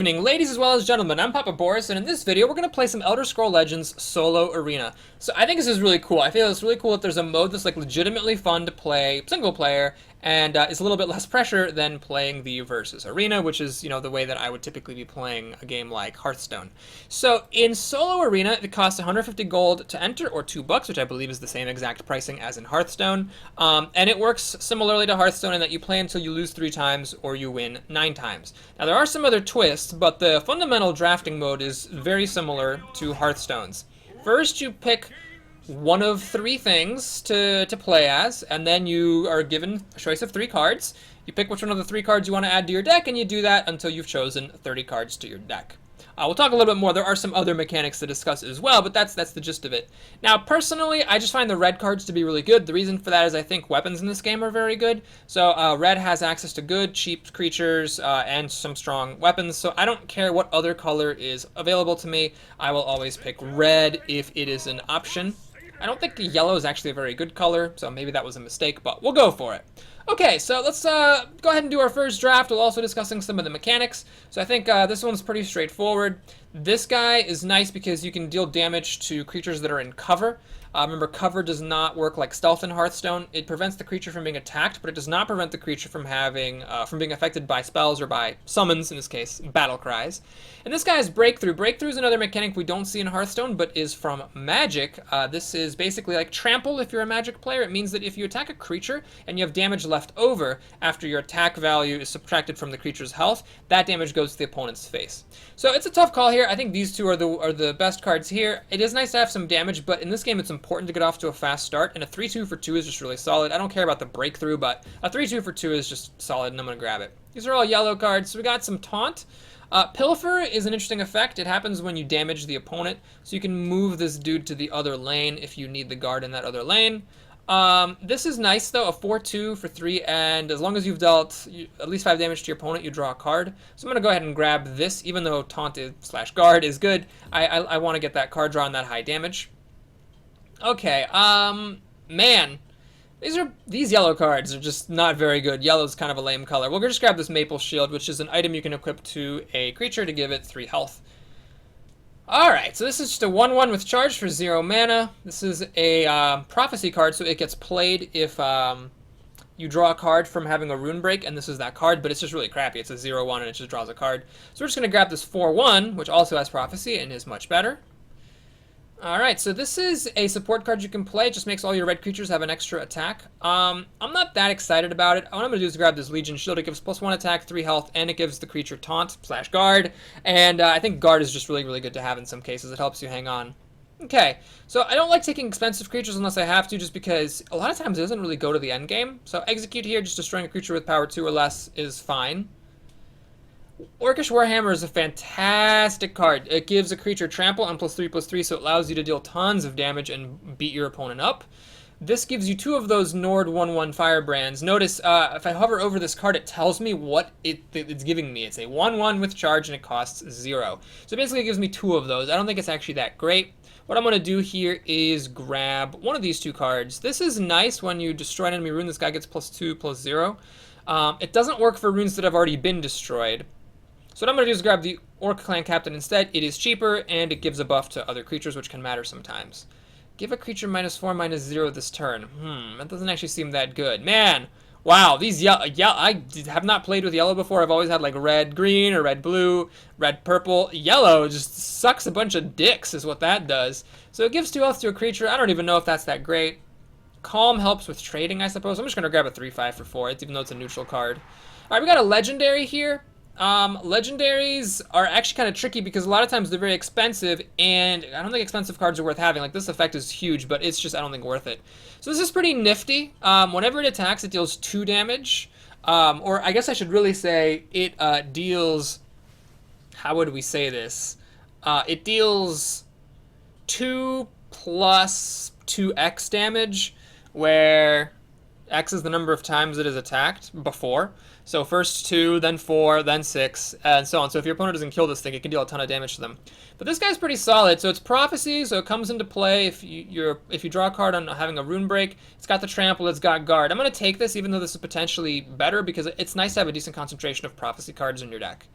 Evening, ladies as well as gentlemen. I'm Papa Boris, and in this video, we're going to play some Elder Scrolls Legends Solo Arena. So I think this is really cool. I feel it's really cool that there's a mode that's like legitimately fun to play single player, and it's a little bit less pressure than playing the Versus Arena, which is, the way that I would typically be playing a game like Hearthstone. So in Solo Arena, it costs 150 gold to enter, or $2, which I believe is the same exact pricing as in Hearthstone. And it works similarly to Hearthstone in that you play until you lose 3 times or you win 9 times. Now there are some other twists, but the fundamental drafting mode is very similar to Hearthstone's. First, you pick one of 3 things to play as, and then you are given a choice of 3 cards. You pick which one of the 3 cards you want to add to your deck, and you do that until you've chosen 30 cards to your deck. We'll talk a little bit more. There are some other mechanics to discuss as well, but that's the gist of it. Now, personally, I just find the red cards to be really good. The reason for that is I think weapons in this game are very good. So red has access to good, cheap creatures and some strong weapons. So I don't care what other color is available to me. I will always pick red if it is an option. I don't think yellow is actually a very good color, so maybe that was a mistake, but we'll go for it. Okay, so let's go ahead and do our first draft. We'll also discussing some of the mechanics. So I think this one's pretty straightforward. This guy is nice because you can deal damage to creatures that are in cover. Remember, cover does not work like stealth in Hearthstone. It prevents the creature from being attacked, but it does not prevent the creature from being affected by spells or by summons, in this case, battle cries. And this guy is Breakthrough. Breakthrough is another mechanic we don't see in Hearthstone, but is from Magic. This is basically like Trample if you're a Magic player. It means that if you attack a creature and you have damage left over after your attack value is subtracted from the creature's health, that damage goes to the opponent's face. So it's a tough call here. I think these 2 are the best cards here. It is nice to have some damage, but in this game it's important to get off to a fast start, and a 3-2 for 2 is just really solid. I don't care about the Breakthrough, but a 3-2 for 2 is just solid, and I'm going to grab it. These are all yellow cards. So we got some Taunt. Pilfer is an interesting effect. It happens when you damage the opponent, so you can move this dude to the other lane if you need the guard in that other lane. This is nice though, a 4-2 for 3, and as long as you've dealt at least 5 damage to your opponent, you draw a card. So I'm going to go ahead and grab this, even though Taunt / guard is good. I want to get that card draw on that high damage. Okay, man. These yellow cards are just not very good. Yellow's kind of a lame color. We'll just grab this Maple Shield, which is an item you can equip to a creature to give it 3 health. Alright, so this is just a 1-1 with charge for 0 mana. This is a prophecy card, so it gets played if you draw a card from having a rune break, and this is that card, but it's just really crappy. It's a 0-1 and it just draws a card. So we're just going to grab this 4-1, which also has prophecy and is much better. Alright, so this is a support card you can play. It just makes all your red creatures have an extra attack. I'm not that excited about it. What I'm going to do is grab this Legion Shield. It gives +1 attack, 3 health, and it gives the creature Taunt / guard. And I think guard is just really, really good to have in some cases. It helps you hang on. Okay, so I don't like taking expensive creatures unless I have to, just because a lot of times it doesn't really go to the end game. So execute here, just destroying a creature with power 2 or less is fine. Orcish Warhammer is a fantastic card. It gives a creature trample and +3/+3, so it allows you to deal tons of damage and beat your opponent up. This gives you 2 of those Nord 1/1 Firebrands. Notice, if I hover over this card, it tells me what it's giving me. It's a 1/1 with charge, and it costs 0. So basically it gives me 2 of those. I don't think it's actually that great. What I'm going to do here is grab one of these 2 cards. This is nice when you destroy an enemy rune. This guy gets +2/+0. It doesn't work for runes that have already been destroyed. So what I'm going to do is grab the Orc Clan Captain instead. It is cheaper, and it gives a buff to other creatures, which can matter sometimes. Give a creature -4/-0 this turn. That doesn't actually seem that good. Man, wow, these I have not played with yellow before. I've always had like red-green or red-blue, red-purple. Yellow just sucks a bunch of dicks is what that does. So it gives 2 health to a creature. I don't even know if that's that great. Calm helps with trading, I suppose. I'm just going to grab a 3/5 for 4, even though it's a neutral card. All right, we got a legendary here. Legendaries are actually kind of tricky because a lot of times they're very expensive, and I don't think expensive cards are worth having. Like, this effect is huge, but it's just, I don't think, worth it. So this is pretty nifty. Whenever it attacks, it deals 2 damage. Or I guess I should really say it deals, how would we say this? It deals 2 plus 2x damage, where X is the number of times it is attacked before. So first 2, then 4, then 6, and so on. So if your opponent doesn't kill this thing, it can deal a ton of damage to them. But this guy's pretty solid. So it's Prophecy, so it comes into play if you draw a card on having a rune break. It's got the Trample, it's got Guard. I'm going to take this, even though this is potentially better, because it's nice to have a decent concentration of Prophecy cards in your deck.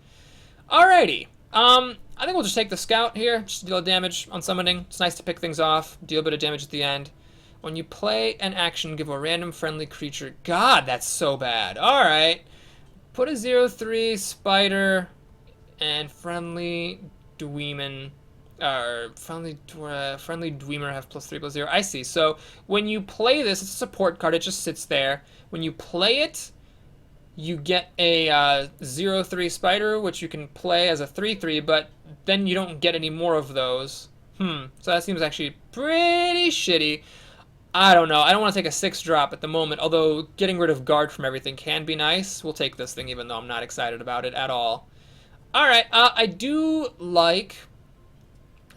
Alrighty. I think we'll just take the scout here. Just deal damage on summoning. It's nice to pick things off. Deal a bit of damage at the end. When you play an action, give a random friendly creature. God, that's so bad. Alright. Put a 0/3 spider and friendly Dweeman. Friendly Dweemer have +3/+0. I see. So when you play this, it's a support card. It just sits there. When you play it, you get a 0/3 spider, which you can play as a 3/3, but then you don't get any more of those. So that seems actually pretty shitty. I don't know. I don't want to take a 6-drop at the moment, although getting rid of guard from everything can be nice. We'll take this thing, even though I'm not excited about it at all. Alright, I do like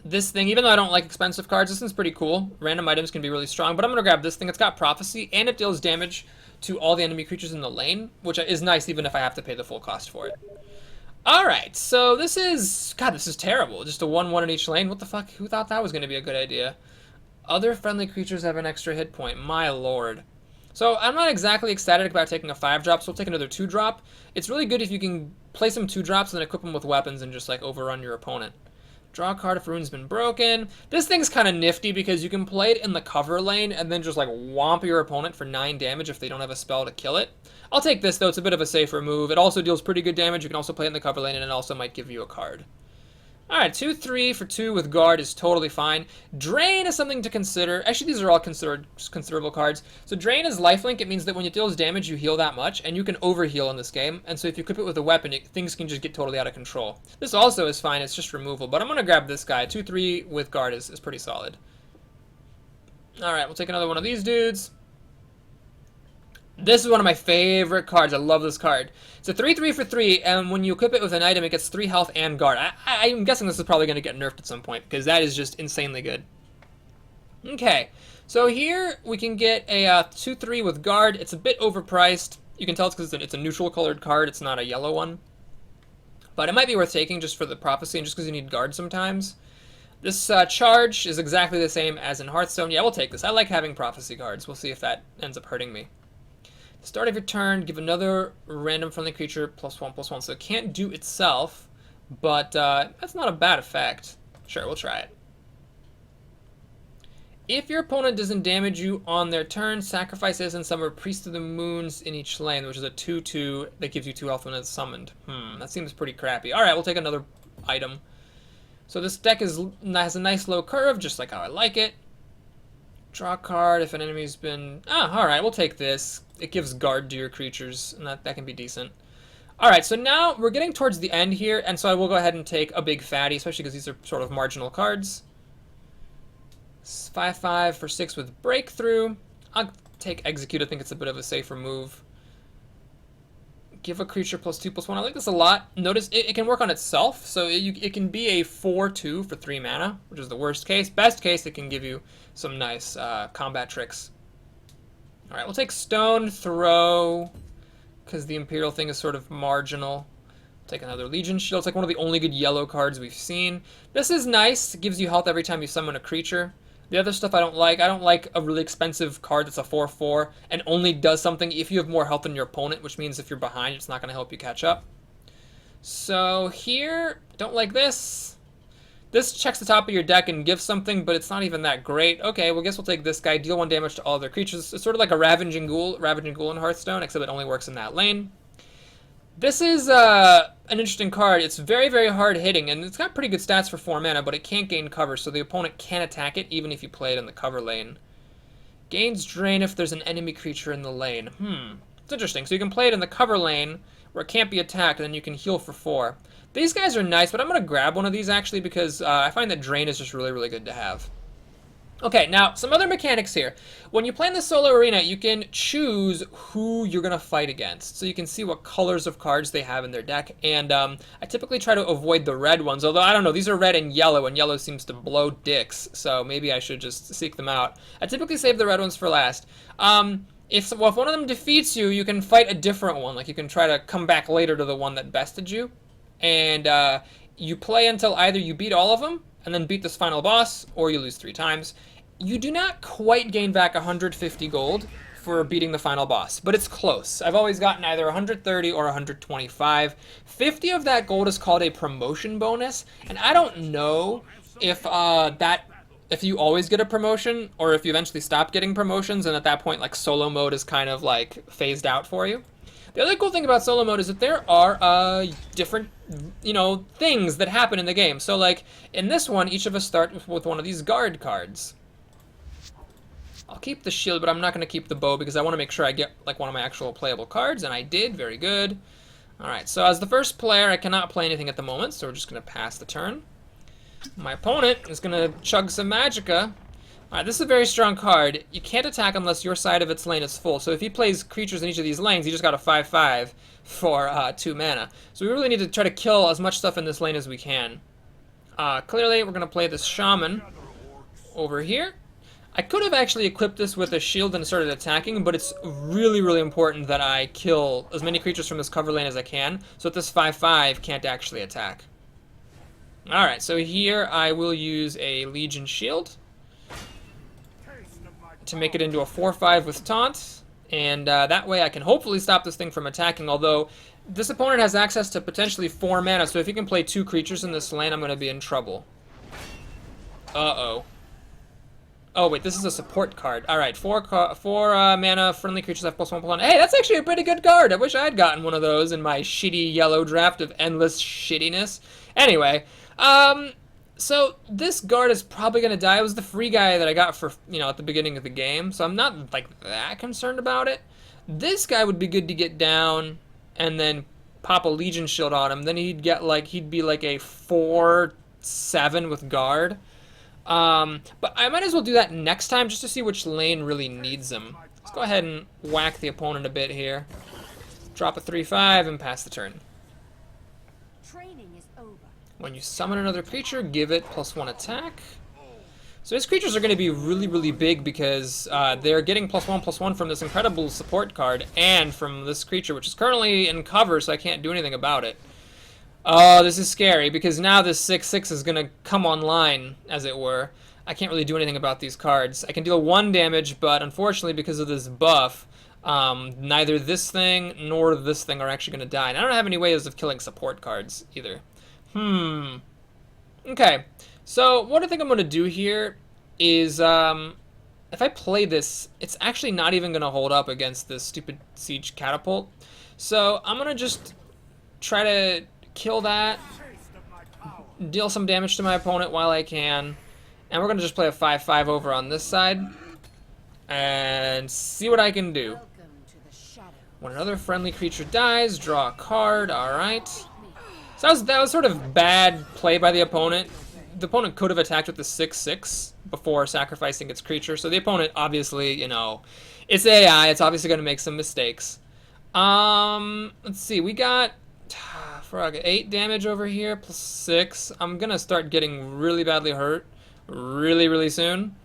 this thing, even though I don't like expensive cards. This thing's pretty cool. Random items can be really strong, but I'm going to grab this thing. It's got Prophecy, and it deals damage to all the enemy creatures in the lane, which is nice even if I have to pay the full cost for it. Alright, so this is... God, this is terrible. Just a 1/1 in each lane. What the fuck? Who thought that was going to be a good idea? Other friendly creatures have an extra hit point. My lord. So I'm not exactly ecstatic about taking a 5-drop, so we'll take another 2-drop. It's really good if you can play some 2-drops and then equip them with weapons and just like overrun your opponent. Draw a card if a rune's been broken. This thing's kind of nifty because you can play it in the cover lane and then just like whomp your opponent for 9 damage if they don't have a spell to kill it. I'll take this though, it's a bit of a safer move. It also deals pretty good damage. You can also play it in the cover lane and it also might give you a card. Alright, 2/3 for 2 with guard is totally fine. Drain is something to consider. Actually, these are all considerable cards. So Drain is lifelink. It means that when it deals damage, you heal that much, and you can overheal in this game. And so if you equip it with a weapon, things can just get totally out of control. This also is fine. It's just removal. But I'm going to grab this guy. 2/3 with guard is pretty solid. Alright, we'll take another one of these dudes. This is one of my favorite cards. I love this card. It's a 3/3 for 3, and when you equip it with an item, it gets 3 health and guard. I'm guessing this is probably going to get nerfed at some point, because that is just insanely good. Okay, so here we can get a 2/3 with guard. It's a bit overpriced. You can tell it's because it's a neutral colored card. It's not a yellow one. But it might be worth taking just for the prophecy and just because you need guard sometimes. This charge is exactly the same as in Hearthstone. Yeah, we'll take this. I like having prophecy cards. We'll see if that ends up hurting me. Start of your turn, give another random friendly creature +1/+1. So it can't do itself, but that's not a bad effect. Sure, we'll try it. If your opponent doesn't damage you on their turn, sacrifice it and summon Priest of the Moons in each lane, which is a 2/2 that gives you 2 health when it's summoned. That seems pretty crappy. Alright, we'll take another item. So this deck has a nice low curve, just like how I like it. Draw a card if an enemy's been... alright, we'll take this. It gives guard to your creatures, and that can be decent. Alright, so now we're getting towards the end here, and so I will go ahead and take a big fatty, especially because these are sort of marginal cards. 5/5 for 6 with Breakthrough. I'll take Execute. I think it's a bit of a safer move. Give a creature +2/+1. I like this a lot. Notice it can work on itself, so it can be a 4/2 for 3 mana, which is the worst case. Best case, it can give you some nice combat tricks. Alright, we'll take Stone Throw, because the Imperial thing is sort of marginal. Take another Legion Shield. It's like one of the only good yellow cards we've seen. This is nice. It gives you health every time you summon a creature. The other stuff I don't like. I don't like a really expensive card that's a 4/4 and only does something if you have more health than your opponent, which means if you're behind, it's not going to help you catch up. So here, don't like this. This checks the top of your deck and gives something, but it's not even that great. Okay, well, I guess we'll take this guy. Deal 1 damage to all other creatures. It's sort of like a Ravaging Ghoul in Hearthstone, except it only works in that lane. This is an interesting card. It's very, very hard hitting, and it's got pretty good stats for 4 mana, but it can't gain cover, so the opponent can't attack it, even if you play it in the cover lane. Gains Drain if there's an enemy creature in the lane. It's interesting. So you can play it in the cover lane, where it can't be attacked, and then you can heal for 4. These guys are nice, but I'm going to grab one of these, actually, because I find that Drain is just really, really good to have. Okay, now, some other mechanics here. When you play in the solo arena, you can choose who you're going to fight against. So you can see what colors of cards they have in their deck. And I typically try to avoid the red ones, although I don't know, these are red and yellow seems to blow dicks. So maybe I should just seek them out. I typically save the red ones for last. If one of them defeats you, you can fight a different one. Like, you can try to come back later to the one that bested you. And you play until either you beat all of them, and then beat this final boss, or you lose 3 times. You do not quite gain back 150 gold for beating the final boss, but it's close. I've always gotten either 130 or 125. 50 of that gold is called a promotion bonus, and I don't know if if you always get a promotion or if you eventually stop getting promotions, and at that point, like, solo mode is kind of like phased out for you. The other cool thing about solo mode is that there are different, you know, things that happen in the game. So, like, in this one, each of us start with one of these guard cards. I'll keep the shield, but I'm not going to keep the bow because I want to make sure I get, like, one of my actual playable cards, and I did. Very good. Alright, so as the first player, I cannot play anything at the moment, so we're just going to pass the turn. My opponent is going to chug some magicka. Alright, this is a very strong card. You can't attack unless your side of its lane is full. So if he plays creatures in each of these lanes, he just got a 5/5 for 2 mana. So we really need to try to kill as much stuff in this lane as we can. Clearly, we're going to play this shaman over here. I could have actually equipped this with a shield and started attacking, but it's really, really important that I kill as many creatures from this cover lane as I can, so that this 5/5 can't actually attack. Alright, so here I will use a Legion Shield to make it into a 4/5 with taunt, and that way I can hopefully stop this thing from attacking, although this opponent has access to potentially 4 mana, so if he can play 2 creatures in this lane, I'm going to be in trouble. Uh-oh. Oh, wait, this is a support card. Alright, 4 mana, friendly creatures have +1/+1. Hey, that's actually a pretty good card! I wish I had gotten one of those in my shitty yellow draft of endless shittiness. Anyway, so this guard is probably going to die. It was the free guy that I got for, you know, at the beginning of the game, so I'm not, like, that concerned about it. This guy would be good to get down and then pop a Legion Shield on him. Then he'd get, like, he'd be like a 4/7 with guard. But I might as well do that next time just to see which lane really needs him. Let's go ahead and whack the opponent a bit here. Drop a 3/5 and pass the turn. Training is over. When you summon another creature, give it +1 attack. So his creatures are going to be really, really big because they're getting +1/+1 from this incredible support card and from this creature, which is currently in cover, so I can't do anything about it. Oh, this is scary because now this 6/6 is going to come online, as it were. I can't really do anything about these cards. I can deal 1 damage, but unfortunately because of this buff, neither this thing nor this thing are actually going to die. And I don't have any ways of killing support cards either. Okay, so what I think I'm going to do here is, if I play this, it's actually not even going to hold up against this stupid Siege Catapult. So I'm going to just try to kill that, deal some damage to my opponent while I can, and we're going to just play a 5/5 over on this side, and see what I can do. Welcome to the shadow. When another friendly creature dies, draw a card, alright. So that was sort of bad play by the opponent. The opponent could have attacked with the 6/6 before sacrificing its creature, so the opponent obviously, you know, it's AI, it's obviously going to make some mistakes. Let's see, we got 8 damage over here, +6. I'm going to start getting really badly hurt really, really soon.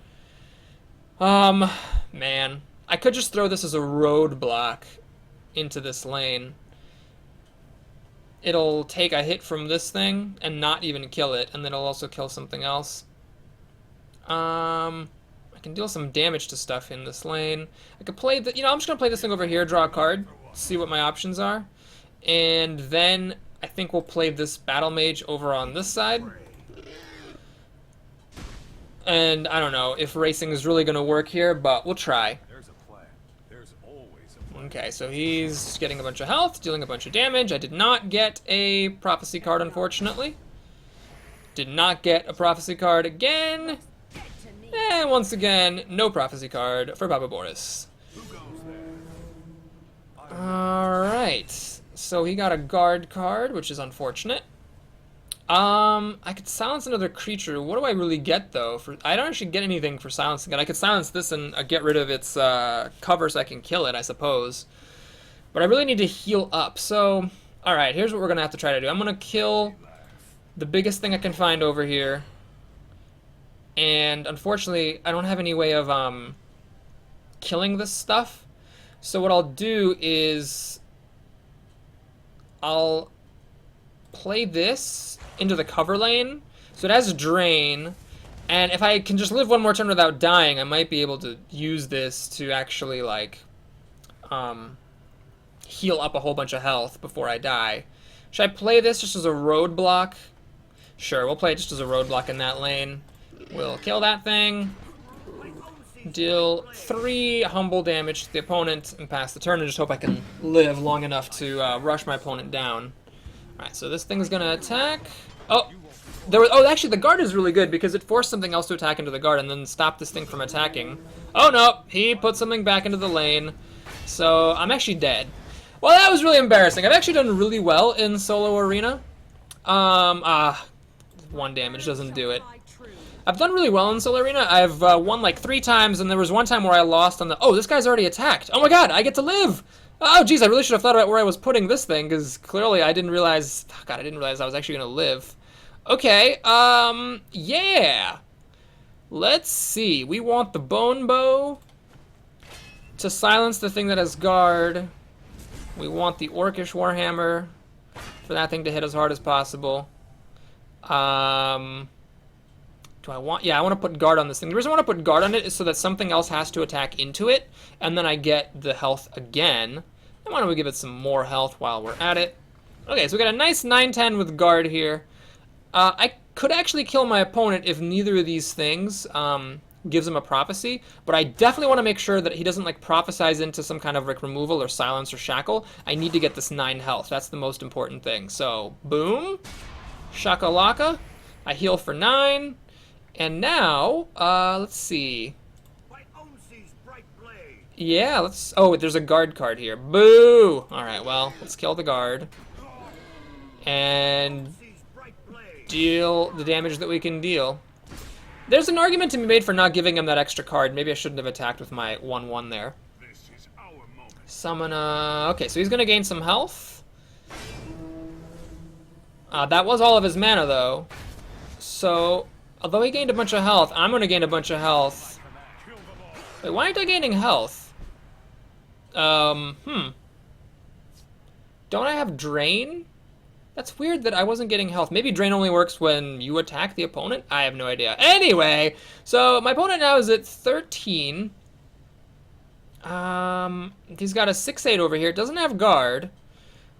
Man, I could just throw this as a roadblock into this lane. It'll take a hit from this thing and not even kill it, and then it'll also kill something else. I can deal some damage to stuff in this lane. I could play the, you know, I'm just gonna play this thing over here, draw a card, see what my options are, and then I think we'll play this Battle Mage over on this side. And I don't know if racing is really gonna work here, but we'll try. Okay, so he's getting a bunch of health, dealing a bunch of damage. I did not get a prophecy card, unfortunately. Did not get a prophecy card again. And once again, no prophecy card for Baba Boris. Alright, so he got a guard card, which is unfortunate. I could silence another creature. What do I really get, though? I don't actually get anything for silencing it. I could silence this and get rid of its cover so I can kill it, I suppose. But I really need to heal up. So, alright, here's what we're going to have to try to do. I'm going to kill the biggest thing I can find over here. And, unfortunately, I don't have any way of killing this stuff. So what I'll do is I'll play this into the cover lane, so it has drain, And if I can just live one more turn without dying, I might be able to use this to actually, like, heal up a whole bunch of health before I die. Should I play this just as a roadblock? Sure, we'll play it just as a roadblock in that lane. We'll kill that thing. Deal 3 humble damage to the opponent and pass the turn and just hope I can live long enough to rush my opponent down. Alright, so this thing's gonna attack. Oh! Actually, the guard is really good because it forced something else to attack into the guard and then stop this thing from attacking. Oh no! He put something back into the lane. So, I'm actually dead. Well, that was really embarrassing. I've actually done really well in solo arena. 1 damage doesn't do it. I've done really well in solo arena. I've won like 3 times, and there was one time where I lost on the... Oh, this guy's already attacked. Oh my god, I get to live! Oh, geez, I really should have thought about where I was putting this thing, because clearly I didn't realize... Oh, god, I didn't realize I was actually going to live. Okay, yeah. Let's see. We want the bone bow to silence the thing that has guard. We want the Orcish Warhammer for that thing to hit as hard as possible. Do I want... Yeah, I want to put guard on this thing. The reason I want to put guard on it is so that something else has to attack into it, and then I get the health again. And why don't we give it some more health while we're at it? Okay, so we got a nice 9-10 with guard here. I could actually kill my opponent if neither of these things gives him a prophecy, but I definitely want to make sure that he doesn't like prophesize into some kind of like removal or silence or shackle. I need to get this 9 health. That's the most important thing. So, boom. Shakalaka. I heal for 9. And now, let's see. Yeah, let's... Oh, there's a guard card here. Boo! Alright, well, let's kill the guard. And deal the damage that we can deal. There's an argument to be made for not giving him that extra card. Maybe I shouldn't have attacked with my 1-1 there. Summon, okay, so he's gonna gain some health. That was all of his mana, though. So, although he gained a bunch of health, I'm gonna gain a bunch of health. Wait, why aren't I gaining health? Don't I have Drain? That's weird that I wasn't getting health. Maybe Drain only works when you attack the opponent? I have no idea. Anyway, so my opponent now is at 13. He's got a 6-8 over here. It doesn't have guard.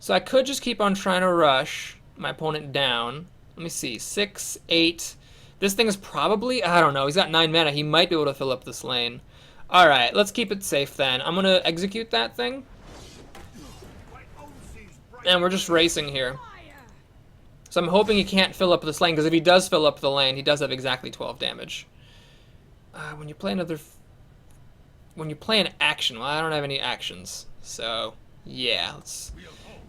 So I could just keep on trying to rush my opponent down. Let me see. 6, 8. This thing is probably... I don't know. He's got 9 mana. He might be able to fill up this lane. Alright, let's keep it safe then. I'm going to execute that thing. And we're just racing here. So I'm hoping he can't fill up this lane, because if he does fill up the lane, he does have exactly 12 damage. When you play another... When you play an action, well, I don't have any actions. So, yeah, let's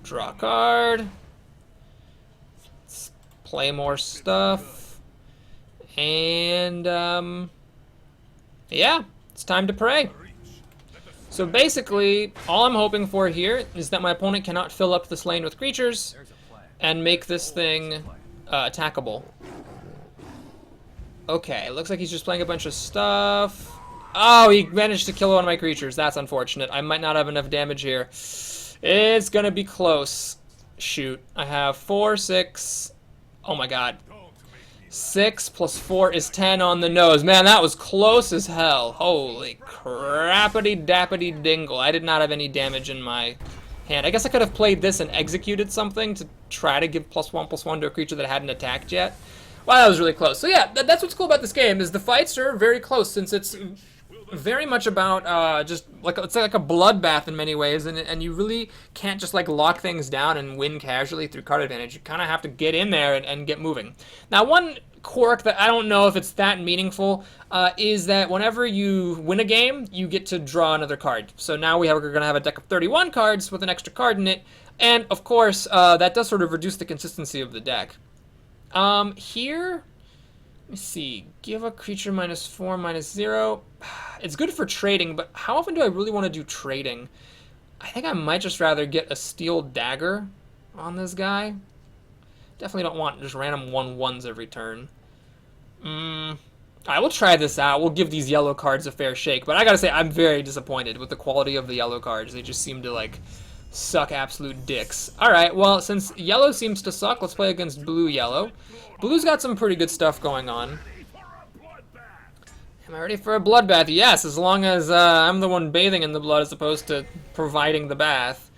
draw a card. Let's play more stuff. And, yeah, it's time to pray. So basically, all I'm hoping for here is that my opponent cannot fill up this lane with creatures and make this thing attackable. Okay, looks like he's just playing a bunch of stuff. Oh, he managed to kill one of my creatures. That's unfortunate. I might not have enough damage here. It's gonna be close. Shoot. I have 4, 6. Oh my god. 6 plus 4 is 10 on the nose. Man, that was close as hell. Holy crappity dappity dingle. I did not have any damage in my hand. I guess I could have played this and executed something to try to give +1/+1 to a creature that hadn't attacked yet. Wow, that was really close. So yeah, that's what's cool about this game, is the fights are very close, since it's very much about just like it's like a bloodbath in many ways, and you really can't just like lock things down and win casually through card advantage. You kind of have to get in there and get moving. Now, one quirk that I don't know if it's that meaningful is that whenever you win a game, you get to draw another card. So now we're going to have a deck of 31 cards with an extra card in it, and of course that does sort of reduce the consistency of the deck. Here, let me see, give a creature -4, -0. It's good for trading, but how often do I really want to do trading? I think I might just rather get a steel dagger on this guy. Definitely don't want just random 1/1s every turn. I will try this out. We'll give these yellow cards a fair shake, but I gotta say, I'm very disappointed with the quality of the yellow cards. They just seem to, like, suck absolute dicks. Alright, well, since yellow seems to suck, let's play against blue-yellow. Blue's got some pretty good stuff going on. Am I ready for a bloodbath? Yes, as long as I'm the one bathing in the blood as opposed to providing the bath.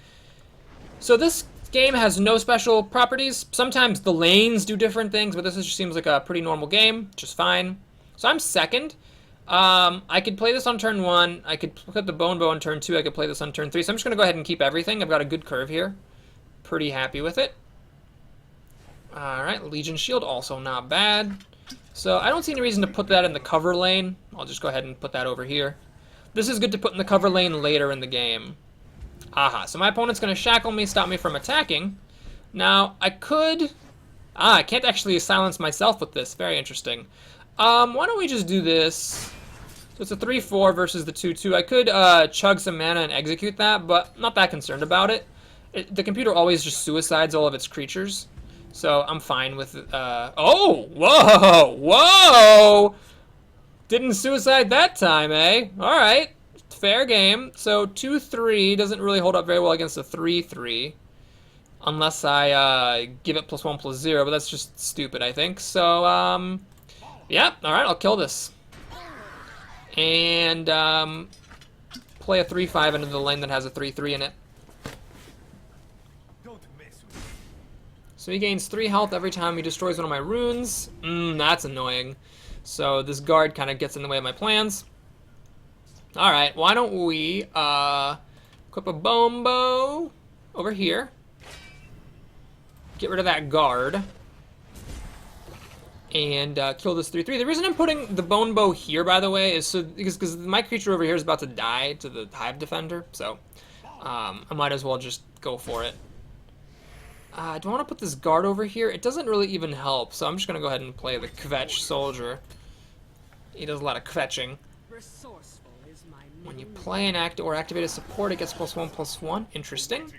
So this game has no special properties. Sometimes the lanes do different things, but this just seems like a pretty normal game, which is fine. So I'm second. I could play this on turn 1. I could put the Bone Bow on turn 2. I could play this on turn 3. So I'm just going to go ahead and keep everything. I've got a good curve here. Pretty happy with it. Alright, Legion Shield, also not bad. So I don't see any reason to put that in the cover lane. I'll just go ahead and put that over here. This is good to put in the cover lane later in the game. Aha, so my opponent's going to shackle me, stop me from attacking. Now, I could... I can't actually silence myself with this. Very interesting. Why don't we just do this? So it's a 3-4 versus the 2-2. I could chug some mana and execute that, but I'm not that concerned about it. The computer always just suicides all of its creatures. So I'm fine with... oh! Whoa! Whoa! Didn't suicide that time, eh? Alright. Fair game. So 2-3 doesn't really hold up very well against a 3-3. Unless I give it +1/+0, but that's just stupid, I think. So, yeah, alright, I'll kill this. And play a 3-5 into the lane that has a 3-3 in it. So he gains 3 health every time he destroys one of my runes. That's annoying. So this guard kind of gets in the way of my plans. Alright, why don't we equip a Bone Bow over here. Get rid of that guard. And kill this 3-3. The reason I'm putting the Bone Bow here, by the way, is so because my creature over here is about to die to the Hive Defender. So I might as well just go for it. Do I want to put this guard over here? It doesn't really even help, so I'm just going to go ahead and play the Kvetch Soldier. He does a lot of kvetching. When you play an act or activate a support, it gets +1/+1. Interesting.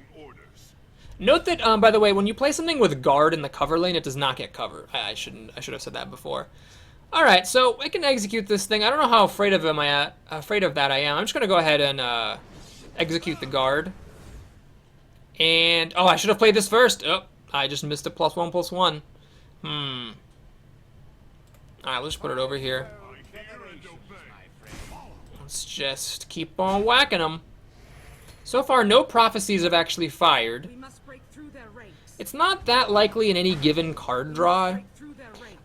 Note that, by the way, when you play something with guard in the cover lane, it does not get cover. I should have said that before. All right, so I can execute this thing. I don't know how afraid of that I am. I'm just going to go ahead and execute the guard. And, oh, I should have played this first. Oh, I just missed a +1/+1. Alright, let's put it over here. Let's just keep on whacking them. So far, no prophecies have actually fired. It's not that likely in any given card draw.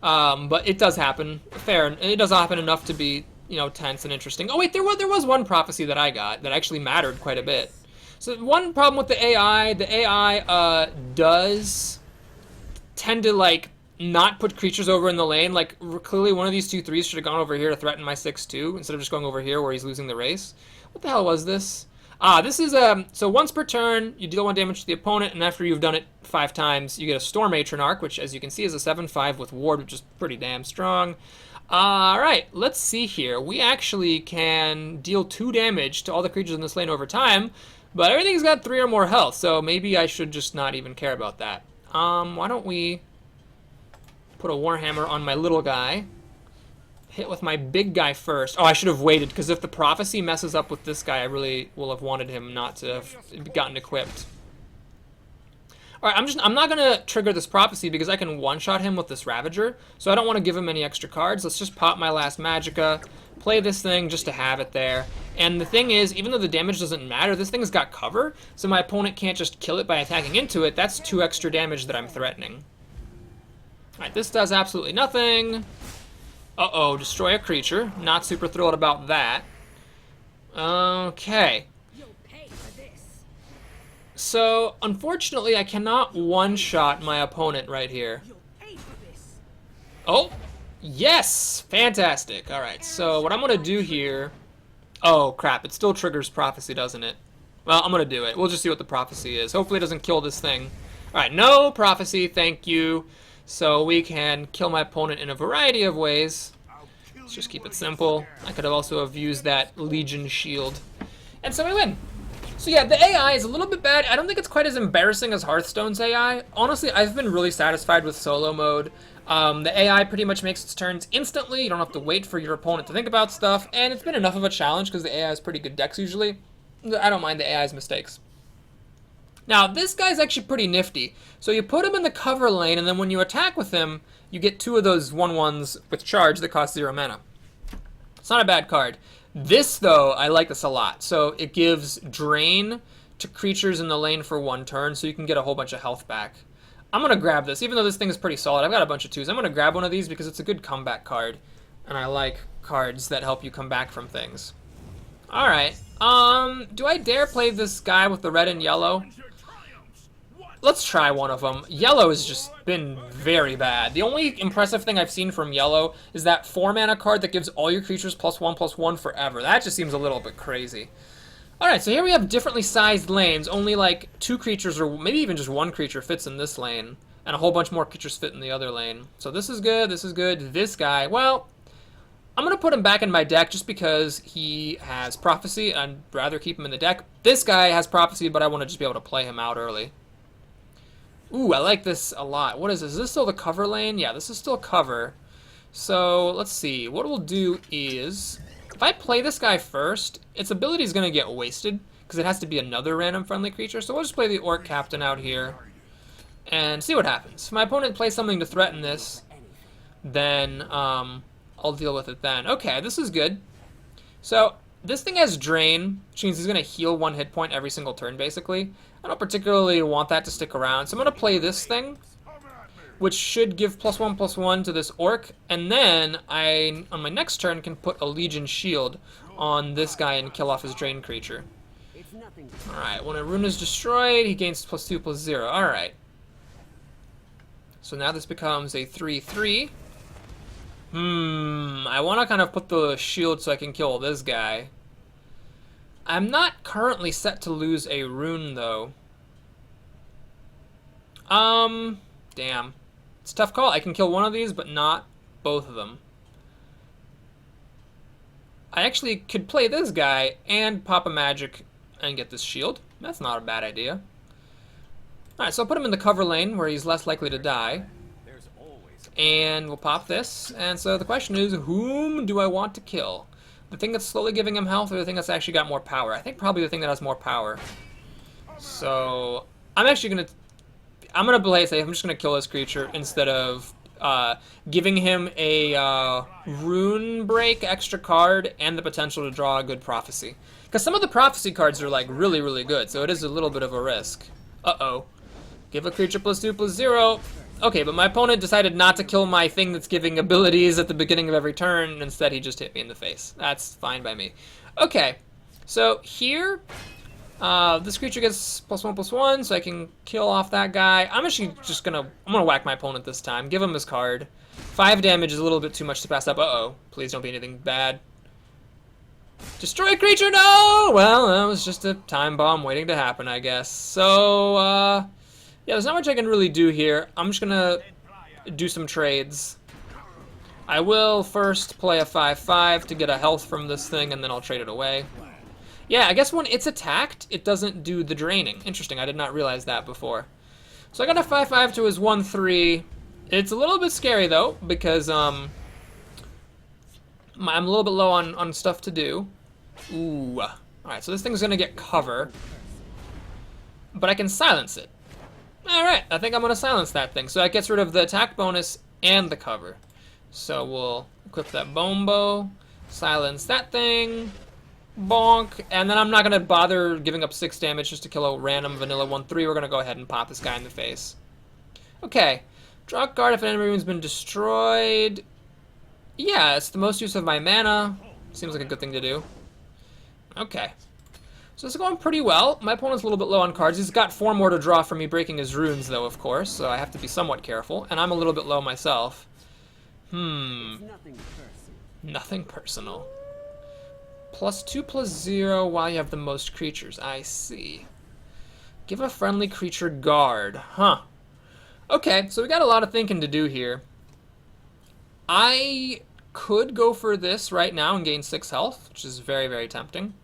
But it does happen. Fair. It does happen enough to be, you know, tense and interesting. Oh, wait, there was one prophecy that I got that actually mattered quite a bit. So one problem with the AI does tend to, like, not put creatures over in the lane. Like, clearly one of these 2/3s should have gone over here to threaten my 6/2 instead of just going over here where he's losing the race. What the hell was this? This is, so once per turn, you deal 1 damage to the opponent, and after you've done it 5 times, you get a Storm Atronach, which, as you can see, is a 7/5 with Ward, which is pretty damn strong. Alright, let's see here. We actually can deal 2 damage to all the creatures in this lane over time, but everything's got 3 or more health, so maybe I should just not even care about that. Why don't we put a Warhammer on my little guy. Hit with my big guy first. Oh, I should have waited, because if the prophecy messes up with this guy, I really will have wanted him not to have gotten equipped. Alright, I'm not gonna trigger this prophecy because I can one-shot him with this Ravager, so I don't want to give him any extra cards. Let's just pop my last Magicka, play this thing just to have it there. And the thing is, even though the damage doesn't matter, this thing's got cover, so my opponent can't just kill it by attacking into it. That's 2 extra damage that I'm threatening. Alright, this does absolutely nothing. Uh-oh, destroy a creature. Not super thrilled about that. Okay. So, unfortunately, I cannot one-shot my opponent right here. Oh, yes! Fantastic. Alright, so what I'm going to do here... Oh, crap, it still triggers prophecy, doesn't it? Well, I'm going to do it. We'll just see what the prophecy is. Hopefully it doesn't kill this thing. Alright, no prophecy, thank you. So we can kill my opponent in a variety of ways. Let's just keep it simple. I could have also have used that Legion Shield. And so we win. So yeah, the AI is a little bit bad. I don't think it's quite as embarrassing as Hearthstone's AI. Honestly, I've been really satisfied with solo mode. The AI pretty much makes its turns instantly. You don't have to wait for your opponent to think about stuff. And it's been enough of a challenge because the AI has pretty good decks usually. I don't mind the AI's mistakes. Now, this guy's actually pretty nifty. So you put him in the cover lane, and then when you attack with him, you get 2 of those 1/1s with charge that cost 0 mana. It's not a bad card. This, though, I like this a lot. So it gives Drain to creatures in the lane for 1 turn, so you can get a whole bunch of health back. I'm going to grab this, even though this thing is pretty solid. I've got a bunch of 2s. I'm going to grab one of these because it's a good comeback card. And I like cards that help you come back from things. Alright. Do I dare play this guy with the red and yellow? Let's try one of them. Yellow has just been very bad. The only impressive thing I've seen from yellow is that 4-mana card that gives all your creatures +1/+1 forever. That just seems a little bit crazy. Alright, so here we have differently sized lanes. Only like 2 creatures or maybe even just 1 creature fits in this lane. And a whole bunch more creatures fit in the other lane. So this is good, this is good. This guy, well, I'm going to put him back in my deck just because he has Prophecy. I'd rather keep him in the deck. This guy has Prophecy, but I want to just be able to play him out early. Ooh, I like this a lot. What is this? Is this still the cover lane? Yeah, this is still cover. So, let's see. What we'll do is, if I play this guy first, its ability is going to get wasted because it has to be another random friendly creature. So we'll just play the Orc Captain out here and see what happens. If my opponent plays something to threaten this, then I'll deal with it then. Okay, this is good. So, this thing has Drain, which means he's going to heal 1 hit point every single turn, basically. I don't particularly want that to stick around, so I'm going to play this thing, which should give +1/+1 to this Orc, and then I, on my next turn, can put a Legion Shield on this guy and kill off his Drain creature. Alright, when a rune is destroyed, he gains +2/+0. Alright. So now this becomes a 3/3. I want to kind of put the shield so I can kill this guy. I'm not currently set to lose a rune, though. Damn. It's a tough call. I can kill one of these, but not both of them. I actually could play this guy and pop a magic and get this shield. That's not a bad idea. Alright, so I'll put him in the cover lane where he's less likely to die. And we'll pop this. And so the question is, whom do I want to kill? The thing that's slowly giving him health or the thing that's actually got more power? I think probably the thing that has more power. So I'm actually going to... I'm going to play it safe. I'm just going to kill this creature instead of giving him a Rune Break extra card and the potential to draw a good Prophecy. Because some of the Prophecy cards are like really, really good. So it is a little bit of a risk. Uh-oh. Give a creature +2/+0. Okay, but my opponent decided not to kill my thing that's giving abilities at the beginning of every turn, and instead he just hit me in the face. That's fine by me. Okay, so here, this creature gets +1/+1, so I can kill off that guy. I'm actually just I'm gonna whack my opponent this time, give him his card. 5 damage is a little bit too much to pass up. Uh-oh, please don't be anything bad. Destroy creature, no! Well, that was just a time bomb waiting to happen, I guess. So, yeah, there's not much I can really do here. I'm just gonna do some trades. I will first play a 5/5 to get a health from this thing, and then I'll trade it away. Yeah, I guess when it's attacked, it doesn't do the draining. Interesting, I did not realize that before. So I got a 5/5 to his 1/3. It's a little bit scary, though, because I'm a little bit low on stuff to do. Ooh. Alright, so this thing's gonna get cover. But I can silence it. Alright, I think I'm going to silence that thing. So that gets rid of the attack bonus and the cover. So we'll equip that Bone Bow, silence that thing, bonk, and then I'm not going to bother giving up 6 damage just to kill a random vanilla 1/3. We're going to go ahead and pop this guy in the face. Okay, draw a card if an enemy room's been destroyed. Yeah, it's the most use of my mana. Seems like a good thing to do. Okay. So this is going pretty well. My opponent's a little bit low on cards. He's got 4 more to draw from me breaking his runes, though, of course, so I have to be somewhat careful. And I'm a little bit low myself. Nothing personal. +2/+0 while you have the most creatures. I see. Give a friendly creature guard. Huh. Okay, so we got a lot of thinking to do here. I could go for this right now and gain 6 health, which is very, very tempting.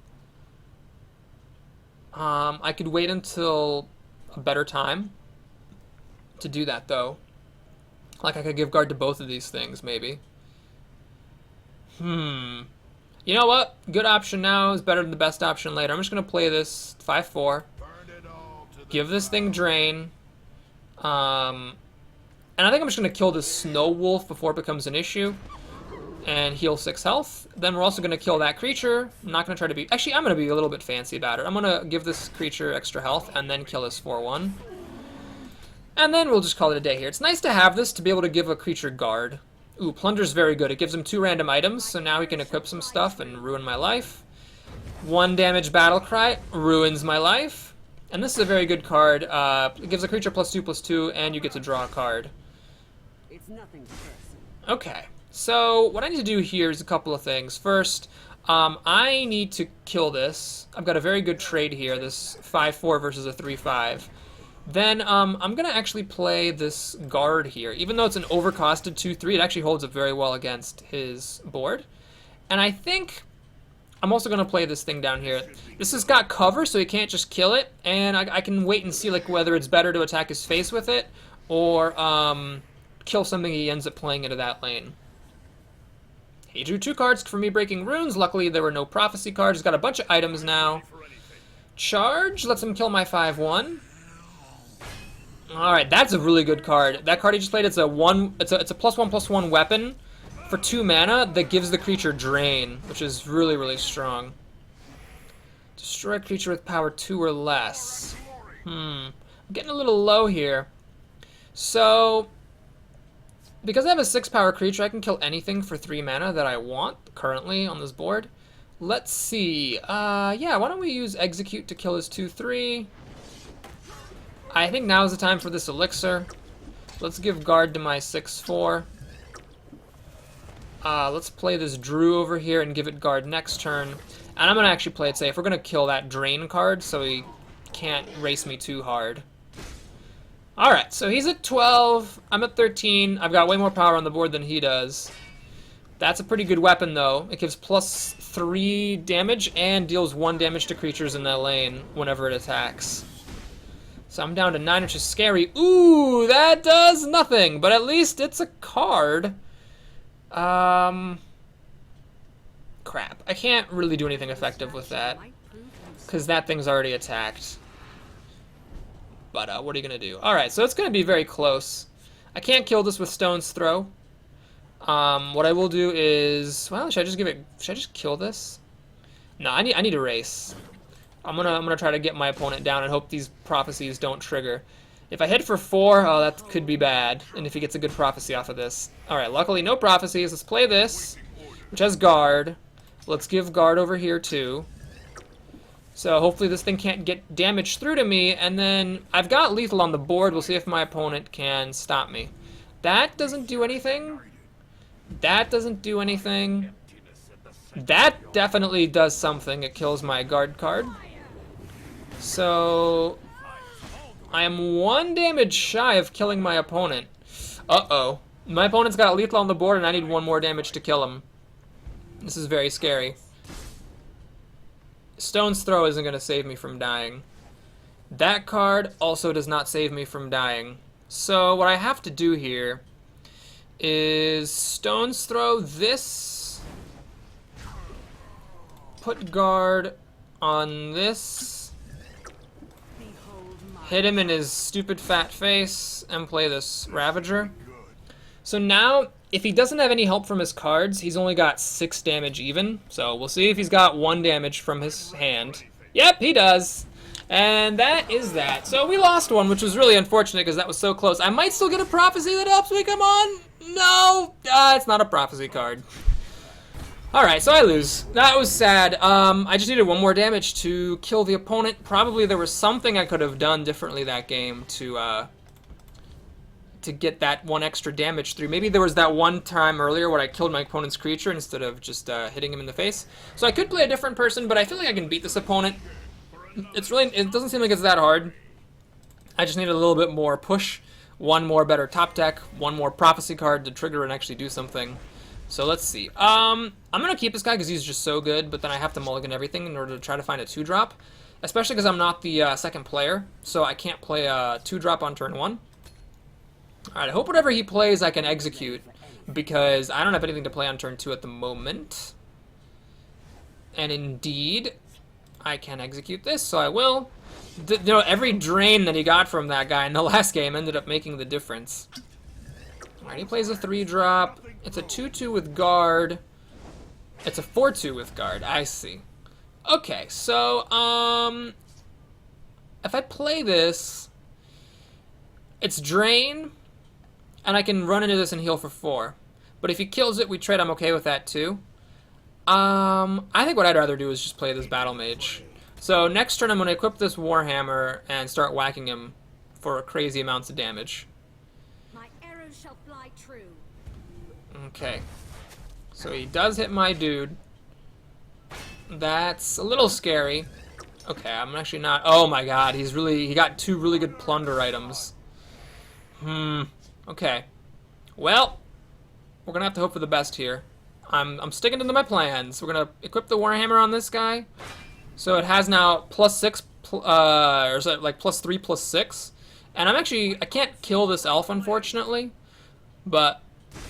I could wait until a better time to do that, though. Like, I could give guard to both of these things, maybe. You know what? Good option now is better than the best option later. I'm just going to play this 5/4. Give this thing Drain. And I think I'm just going to kill this Snow Wolf before it becomes an issue. and heal 6 health. Then we're also going to kill that creature. I'm not going to try to be... Actually, I'm going to be a little bit fancy about it. I'm going to give this creature extra health and then kill his 4/1. And then we'll just call it a day here. It's nice to have this to be able to give a creature guard. Ooh, Plunder's very good. It gives him 2 random items, so now he can equip some stuff and ruin my life. 1 damage Battle Cry ruins my life. And this is a very good card. It gives a creature +2/+2, and you get to draw a card. It's nothing personal. Okay, so what I need to do here is a couple of things. First, I need to kill this. I've got a very good trade here, this 5/4 versus a 3/5. Then I'm going to actually play this guard here. Even though it's an overcosted 2/3, it actually holds up very well against his board. And I think I'm also going to play this thing down here. This has got cover, so he can't just kill it. And I can wait and see like whether it's better to attack his face with it or kill something he ends up playing into that lane. He drew 2 cards for me breaking runes. Luckily, there were no prophecy cards. He's got a bunch of items now. Charge lets him kill my 5/1. All right, that's a really good card. That card he just played, it's a +1/+1 weapon for 2 mana that gives the creature drain, which is really, really strong. Destroy a creature with power 2 or less. I'm getting a little low here. So, because I have a 6 power creature, I can kill anything for 3 mana that I want currently on this board. Let's see. Yeah, why don't we use Execute to kill his 2/3? I think now is the time for this elixir. Let's give guard to my 6/4. Let's play this Drew over here and give it guard next turn. And I'm going to actually play it safe. We're going to kill that drain card so he can't race me too hard. Alright, so he's at 12. I'm at 13. I've got way more power on the board than he does. That's a pretty good weapon, though. It gives +3 damage and deals 1 damage to creatures in that lane whenever it attacks. So I'm down to 9, which is scary. Ooh, that does nothing, but at least it's a card. Crap. I can't really do anything effective with that, because that thing's already attacked. But what are you going to do? Alright, so it's going to be very close. I can't kill this with Stone's Throw. What I will do is... Well, should I just kill this? No, I need to race. I'm gonna try to get my opponent down and hope these prophecies don't trigger. If I hit for 4, oh, that could be bad. And if he gets a good prophecy off of this. Alright, luckily no prophecies. Let's play this, which has guard. Let's give guard over here too. So hopefully this thing can't get damage through to me. And then I've got lethal on the board. We'll see if my opponent can stop me. That doesn't do anything. That doesn't do anything. That definitely does something. It kills my guard card. So I am 1 damage shy of killing my opponent. Uh-oh. My opponent's got lethal on the board and I need 1 more damage to kill him. This is very scary. Stone's Throw isn't going to save me from dying. That card also does not save me from dying. So what I have to do here is Stone's Throw this. Put guard on this. Hit him in his stupid fat face and play this Ravager. So now, if he doesn't have any help from his cards, he's only got 6 damage even. So we'll see if he's got 1 damage from his hand. Yep, he does. And that is that. So we lost one, which was really unfortunate because that was so close. I might still get a prophecy that helps me, come on. No, it's not a prophecy card. Alright, so I lose. That was sad. I just needed 1 more damage to kill the opponent. Probably there was something I could have done differently that game to get that 1 extra damage through. Maybe there was that one time earlier where I killed my opponent's creature instead of just hitting him in the face. So I could play a different person, but I feel like I can beat this opponent. It doesn't seem like it's that hard. I just need a little bit more push, 1 more better top deck, 1 more prophecy card to trigger and actually do something. So let's see. I'm going to keep this guy because he's just so good, but then I have to mulligan everything in order to try to find a 2-drop. Especially because I'm not the second player, so I can't play a 2-drop on turn 1. Alright, I hope whatever he plays I can execute, because I don't have anything to play on turn 2 at the moment. And indeed, I can execute this, so I will. You know, every drain that he got from that guy in the last game ended up making the difference. Alright, he plays a 3-drop. It's a 2-2 with guard. It's a 4-2 with guard. I see. Okay, so, if I play this, it's drain, and I can run into this and heal for 4. But if he kills it, we trade. I'm okay with that, too. I think what I'd rather do is just play this Battle Mage. So next turn, I'm going to equip this Warhammer and start whacking him for crazy amounts of damage. My arrows shall fly true. Okay. So he does hit my dude. That's a little scary. Okay, I'm actually not... Oh my god, he got 2 really good plunder items. Okay. Well, we're gonna have to hope for the best here. I'm sticking to my plans. We're gonna equip the Warhammer on this guy. So it has now +6, or is it like +3, +6? And I can't kill this elf, unfortunately. But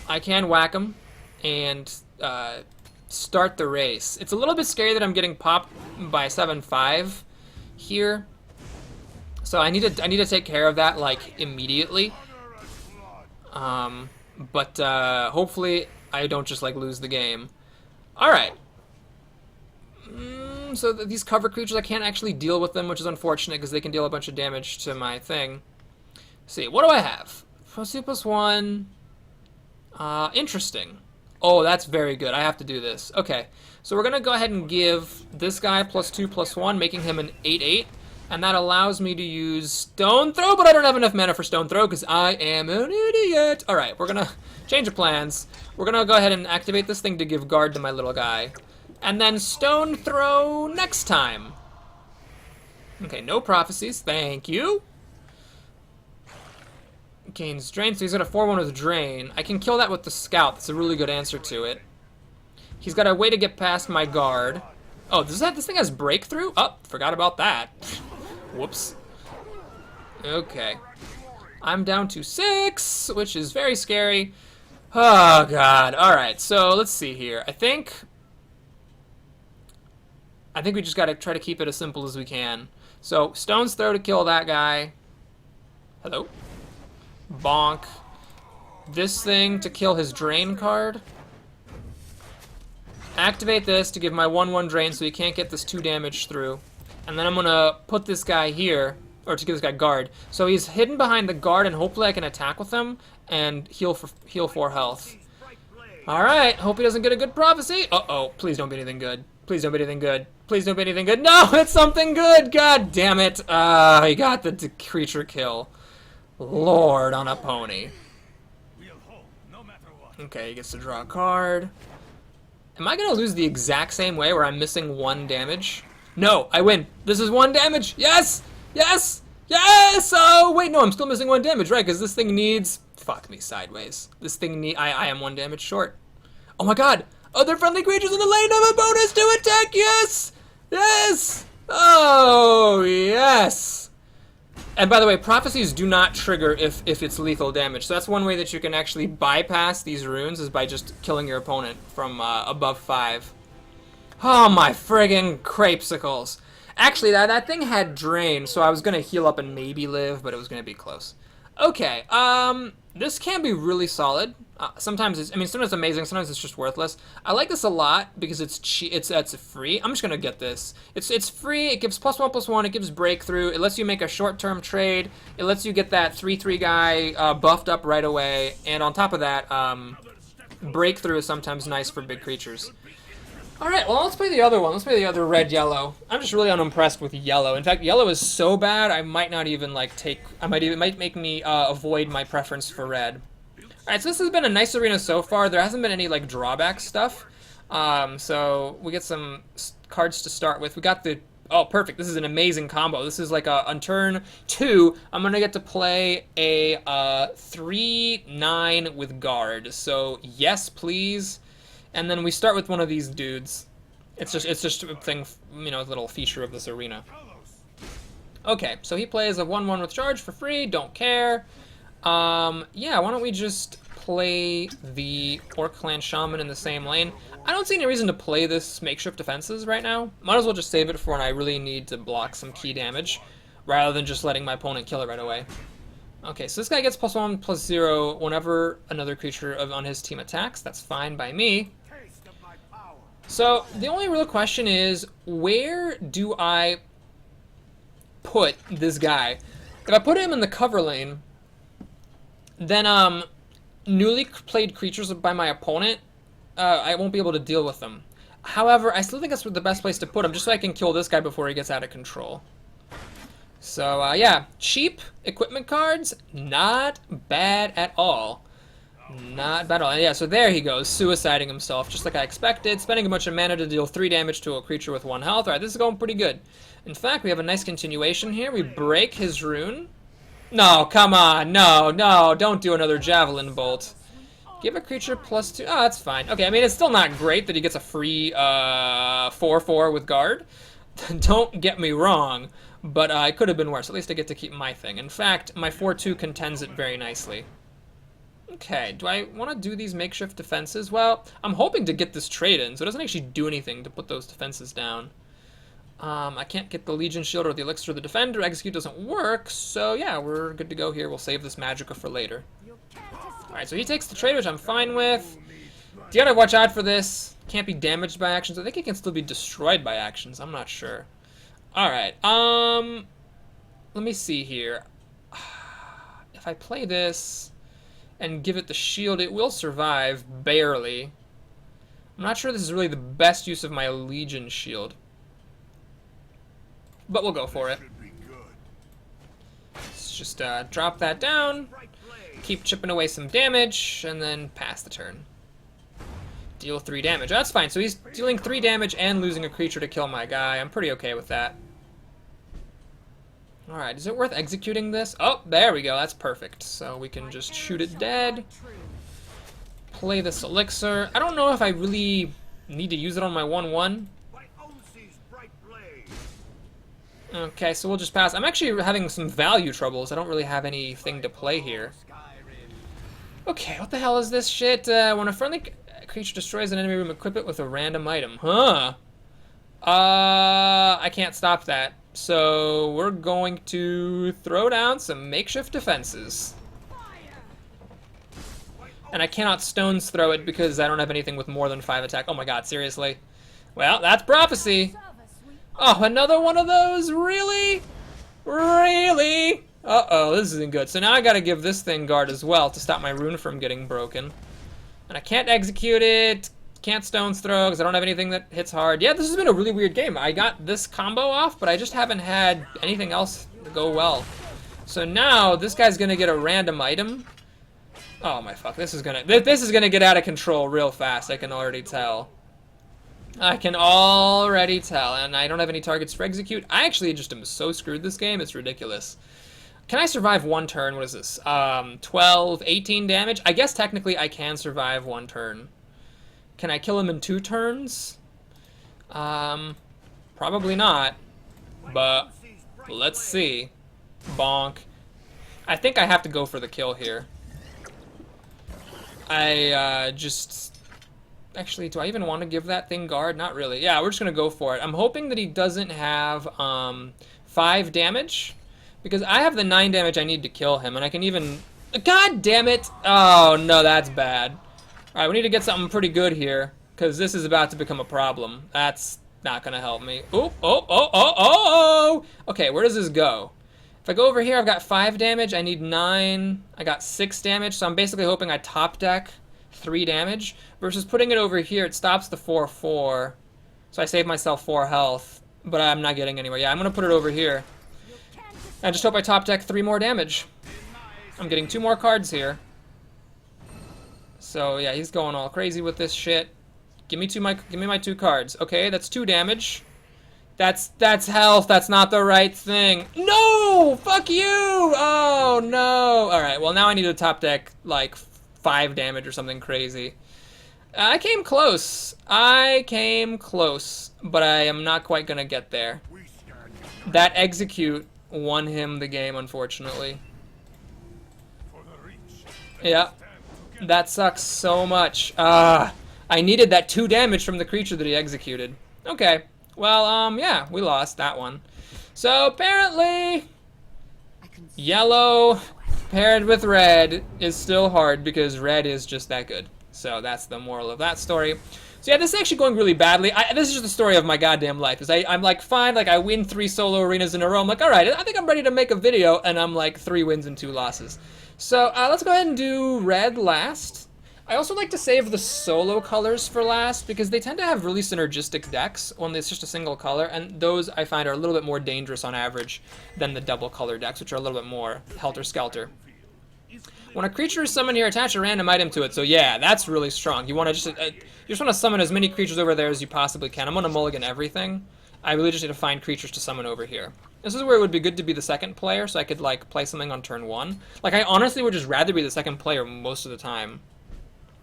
I can whack him and start the race. It's a little bit scary that I'm getting popped by 7-5 here. So I need to take care of that like immediately. But hopefully I don't just like lose the game. All right. So these cover creatures, I can't actually deal with them, which is unfortunate because they can deal a bunch of damage to my thing. Let's see, what do I have? +2/+1. Interesting. Oh, that's very good. I have to do this. Okay, so we're gonna go ahead and give this guy +2/+1, making him an 8/8, and that allows me to use Stone Throw, but I don't have enough mana for Stone Throw because I am an idiot. All right, we're gonna change of plans. We're gonna go ahead and activate this thing to give guard to my little guy, and then Stone Throw next time. Okay, no prophecies. Thank you. Gains Drain, so he's got a 4-1 with Drain. I can kill that with the Scout. That's a really good answer to it. He's got a way to get past my guard. Oh, this thing has Breakthrough? Oh, forgot about that. Whoops. Okay. I'm down to 6, which is very scary. Oh, God. All right, so let's see here. I think we just got to try to keep it as simple as we can. So, Stone's Throw to kill that guy. Hello? Bonk. This thing to kill his Drain card. Activate this to give my 1/1 Drain so he can't get this 2 damage through. And then I'm going to put this guy here, or to give this guy guard. So he's hidden behind the guard, and hopefully I can attack with him and heal 4 health. Alright, hope he doesn't get a good prophecy. Uh-oh, please don't be anything good. Please don't be anything good. Please don't be anything good. No, it's something good! God damn it. He got the creature kill. Lord on a pony. Okay, he gets to draw a card. Am I gonna lose the exact same way where I'm missing 1 damage? No, I win. This is 1 damage. Yes! Yes! Yes! Oh, wait, no, I'm still missing 1 damage, right? Because this thing needs... Fuck me sideways. This thing I am 1 damage short. Oh my god! Other friendly creatures in the lane have a bonus to attack! Yes! Yes! Oh, yes! And by the way, prophecies do not trigger if it's lethal damage. So that's one way that you can actually bypass these runes, is by just killing your opponent from above 5. Oh my friggin' crapesicles. Actually, that thing had Drain, so I was gonna heal up and maybe live, but it was gonna be close. Okay, this can be really solid. Sometimes sometimes it's amazing, sometimes it's just worthless. I like this a lot because it's free. I'm just gonna get this. It's free, it gives +1/+1, it gives Breakthrough, it lets you make a short-term trade, it lets you get that 3/3 guy buffed up right away, and on top of that, Breakthrough is sometimes nice for big creatures. Alright, well, let's play the other one. Let's play the other red-yellow. I'm just really unimpressed with yellow. In fact, yellow is so bad, I might not even, like, it might make me avoid my preference for red. Alright, so this has been a nice arena so far. There hasn't been any, like, drawback stuff. So we get some cards to start with. We got the... Oh, perfect. This is an amazing combo. This is like on turn 2, I'm going to get to play a 3/9 with guard. So, yes, please. And then we start with one of these dudes. It's just a thing, you know, a little feature of this arena. Okay, so he plays a 1/1 with charge for free, don't care. Yeah, why don't we just play the Orc Clan Shaman in the same lane? I don't see any reason to play this Makeshift Defenses right now. Might as well just save it for when I really need to block some key damage, rather than just letting my opponent kill it right away. Okay, so this guy gets +1/+0 whenever another creature on his team attacks. That's fine by me. So the only real question is, where do I put this guy? If I put him in the cover lane, then newly played creatures by my opponent, I won't be able to deal with them. However, I still think that's the best place to put him, just so I can kill this guy before he gets out of control. So, yeah, cheap equipment cards, not bad at all. Not bad at all. Yeah, so there he goes, suiciding himself, just like I expected, spending a bunch of mana to deal 3 damage to a creature with 1 health. Alright, this is going pretty good. In fact, we have a nice continuation here. We break his rune. No, come on, no, don't do another Javelin Bolt. Give a creature +2. Oh, that's fine. Okay, I mean, it's still not great that he gets a free 4/4 with guard. Don't get me wrong, but it could have been worse. At least I get to keep my thing. In fact, my 4/2 contends it very nicely. Okay, do I want to do these makeshift defenses? Well, I'm hoping to get this trade in, so it doesn't actually do anything to put those defenses down. I can't get the Legion Shield or the Elixir of the Defender. Execute doesn't work, so yeah, we're good to go here. We'll save this Magicka for later. Alright, so he takes the trade, which I'm fine with. You gotta watch out for this. Can't be damaged by actions. I think it can still be destroyed by actions. I'm not sure. Alright, let me see here. If I play this and give it the shield, it will survive, barely. I'm not sure this is really the best use of my Legion Shield. But we'll go for it. Let's just drop that down. Keep chipping away some damage, and then pass the turn. Deal 3 damage. That's fine. So he's dealing 3 damage and losing a creature to kill my guy. I'm pretty okay with that. Alright, is it worth executing this? Oh, there we go. That's perfect. So we can just shoot it dead. Play this Elixir. I don't know if I really need to use it on my 1/1. Okay, so we'll just pass. I'm actually having some value troubles. I don't really have anything to play here. Okay, what the hell is this shit? When a friendly creature destroys an enemy room, equip it with a random item. Huh. I can't stop that. So we're going to throw down some makeshift defenses. And I cannot stones throw it because I don't have anything with more than 5 attack. Oh my god, seriously? Well, that's prophecy. Oh, another one of those? Really? Really? Uh-oh, this isn't good. So now I gotta give this thing guard as well to stop my rune from getting broken. And I can't execute it, can't stones throw because I don't have anything that hits hard. Yeah, this has been a really weird game. I got this combo off, but I just haven't had anything else to go well. So now this guy's gonna get a random item. Oh my fuck, this is gonna get out of control real fast, I can already tell. I can already tell, and I don't have any targets for execute. I actually just am so screwed this game, it's ridiculous. Can I survive 1 turn? What is this? 12, 18 damage? I guess technically I can survive 1 turn. Can I kill him in 2 turns? Probably not. But let's see. Bonk. I think I have to go for the kill here. Actually, do I even want to give that thing guard? Not really. Yeah, we're just going to go for it. I'm hoping that he doesn't have 5 damage. Because I have the 9 damage I need to kill him. And I can even... God damn it! Oh, no, that's bad. Alright, we need to get something pretty good here. Because this is about to become a problem. That's not going to help me. Oop, oh! Okay, where does this go? If I go over here, I've got 5 damage. I need 9. I got 6 damage. So I'm basically hoping I top deck 3 damage. Versus putting it over here, it stops the 4/4. So I save myself 4 health. But I'm not getting anywhere. Yeah, I'm going to put it over here. I just hope I top deck 3 more damage. I'm getting 2 more cards here. So yeah, he's going all crazy with this shit. Give me my 2 cards. Okay, that's 2 damage. That's health. That's not the right thing. No! Fuck you! Oh no! Alright, well now I need to top deck like 5 damage or something crazy. I came close. But I am not quite gonna get there. That execute won him the game, unfortunately. Yeah. That sucks so much. I needed that 2 damage from the creature that he executed. Okay. Well, yeah, we lost that one. So, apparently, yellow paired with red is still hard because red is just that good. So that's the moral of that story. So yeah, this is actually going really badly. This is just the story of my goddamn life. I'm like, fine, like I win 3 solo arenas in a row. I'm like, all right, I think I'm ready to make a video, and I'm like 3 wins and 2 losses. So let's go ahead and do red last. I also like to save the solo colors for last because they tend to have really synergistic decks when it's just a single color, and those I find are a little bit more dangerous on average than the double color decks, which are a little bit more helter-skelter. When a creature is summoned here, attach a random item to it. So yeah, that's really strong. You want to just want to summon as many creatures over there as you possibly can. I'm going to mulligan everything. I really just need to find creatures to summon over here. This is where it would be good to be the second player, so I could like play something on turn 1. Like I honestly would just rather be the second player most of the time.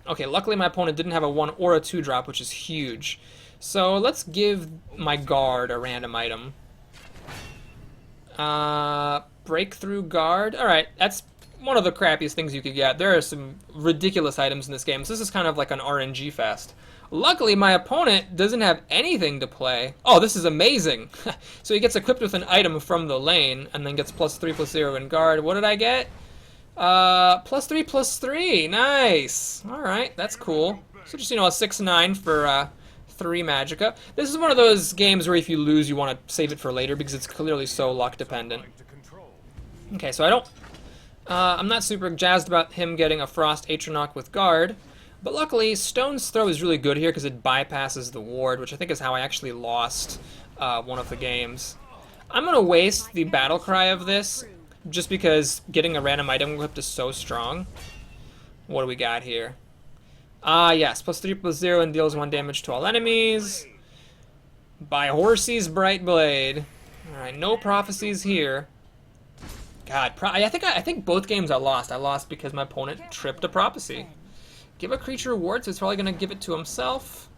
Okay, luckily my opponent didn't have a 1 or a 2 drop, which is huge. So let's give my guard a random item. Breakthrough guard. Alright, that's one of the crappiest things you could get. There are some ridiculous items in this game, so this is kind of like an RNG fest. Luckily, my opponent doesn't have anything to play. Oh, this is amazing! So he gets equipped with an item from the lane, and then gets +3/+0 in guard. What did I get? +3/+3. Nice! Alright, that's cool. So just, you know, a 6/9 for 3 Magicka. This is one of those games where if you lose, you want to save it for later, because it's clearly so luck dependent. Okay, so I'm not super jazzed about him getting a Frost Atronach with guard, but luckily Stone's Throw is really good here because it bypasses the ward, which I think is how I actually lost one of the games. I'm going to waste the Battle Cry of this just because getting a random item equipped is so strong. What do we got here? Yes, +3/+0 and deals 1 damage to all enemies. By Horsey's Bright Blade. Alright, no prophecies here. God, I think both games I lost. I lost because my opponent tripped a prophecy. Give a creature a ward, so it's probably going to give it to himself.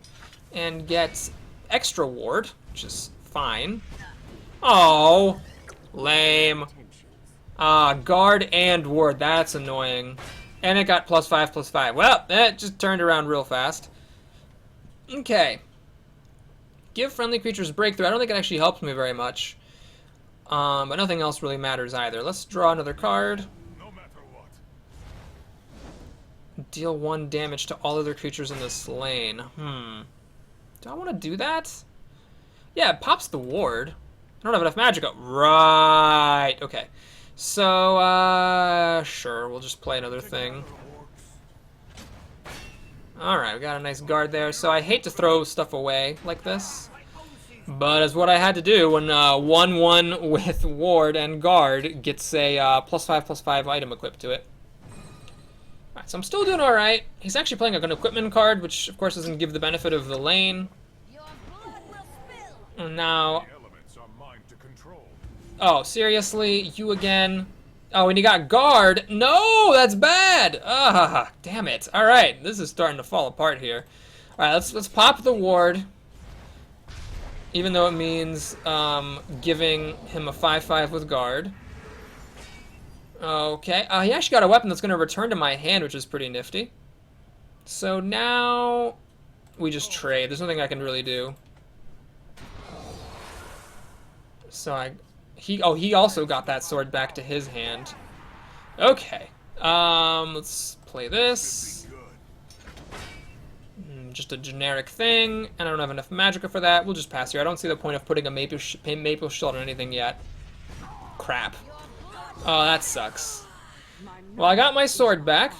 And get extra ward, which is fine. Oh, lame. Guard and ward, that's annoying. And it got +5/+5. Well, that just turned around real fast. Okay. Give friendly creatures breakthrough. I don't think it actually helps me very much. But nothing else really matters either. Let's draw another card. No matter what. Deal 1 damage to all other creatures in this lane. Do I want to do that? Yeah, it pops the ward. I don't have enough Magicka. Right. Okay. So, sure. We'll just play another thing. Alright, we got a nice guard there. So I hate to throw stuff away like this, but it's what I had to do when 1/1 with ward and guard gets a +5/+5 item equipped to it. Alright, so I'm still doing alright. He's actually playing like an equipment card, which of course doesn't give the benefit of the lane. And now... Oh, seriously? You again? Oh, and he got guard. No, that's bad. Damn it. All right, this is starting to fall apart here. All right, let's pop the ward. Even though it means giving him a 5/5 with guard. Okay. He actually got a weapon that's going to return to my hand, which is pretty nifty. So now we just trade. There's nothing I can really do. So he also got that sword back to his hand. Okay. Let's play this. Just a generic thing, and I don't have enough Magicka for that. We'll just pass here. I don't see the point of putting a Maple Shield on anything yet. Crap. Oh, that sucks. Well, I got my sword back.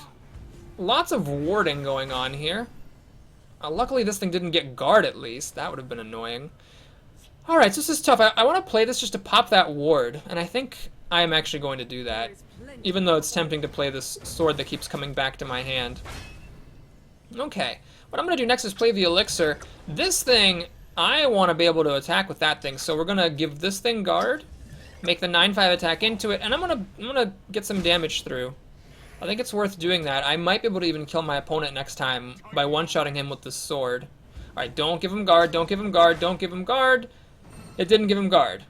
Lots of warding going on here. Luckily, this thing didn't get guard, at least. That would have been annoying. Alright, so this is tough. I want to play this just to pop that ward, and I think I am actually going to do that. Even though it's tempting to play this sword that keeps coming back to my hand. Okay. What I'm going to do next is play the Elixir. This thing, I want to be able to attack with that thing, so we're going to give this thing guard, make the 9/5 attack into it, and I'm gonna get some damage through. I think it's worth doing that. I might be able to even kill my opponent next time by one-shotting him with this sword. Alright, don't give him guard, don't give him guard, don't give him guard. It didn't give him guard.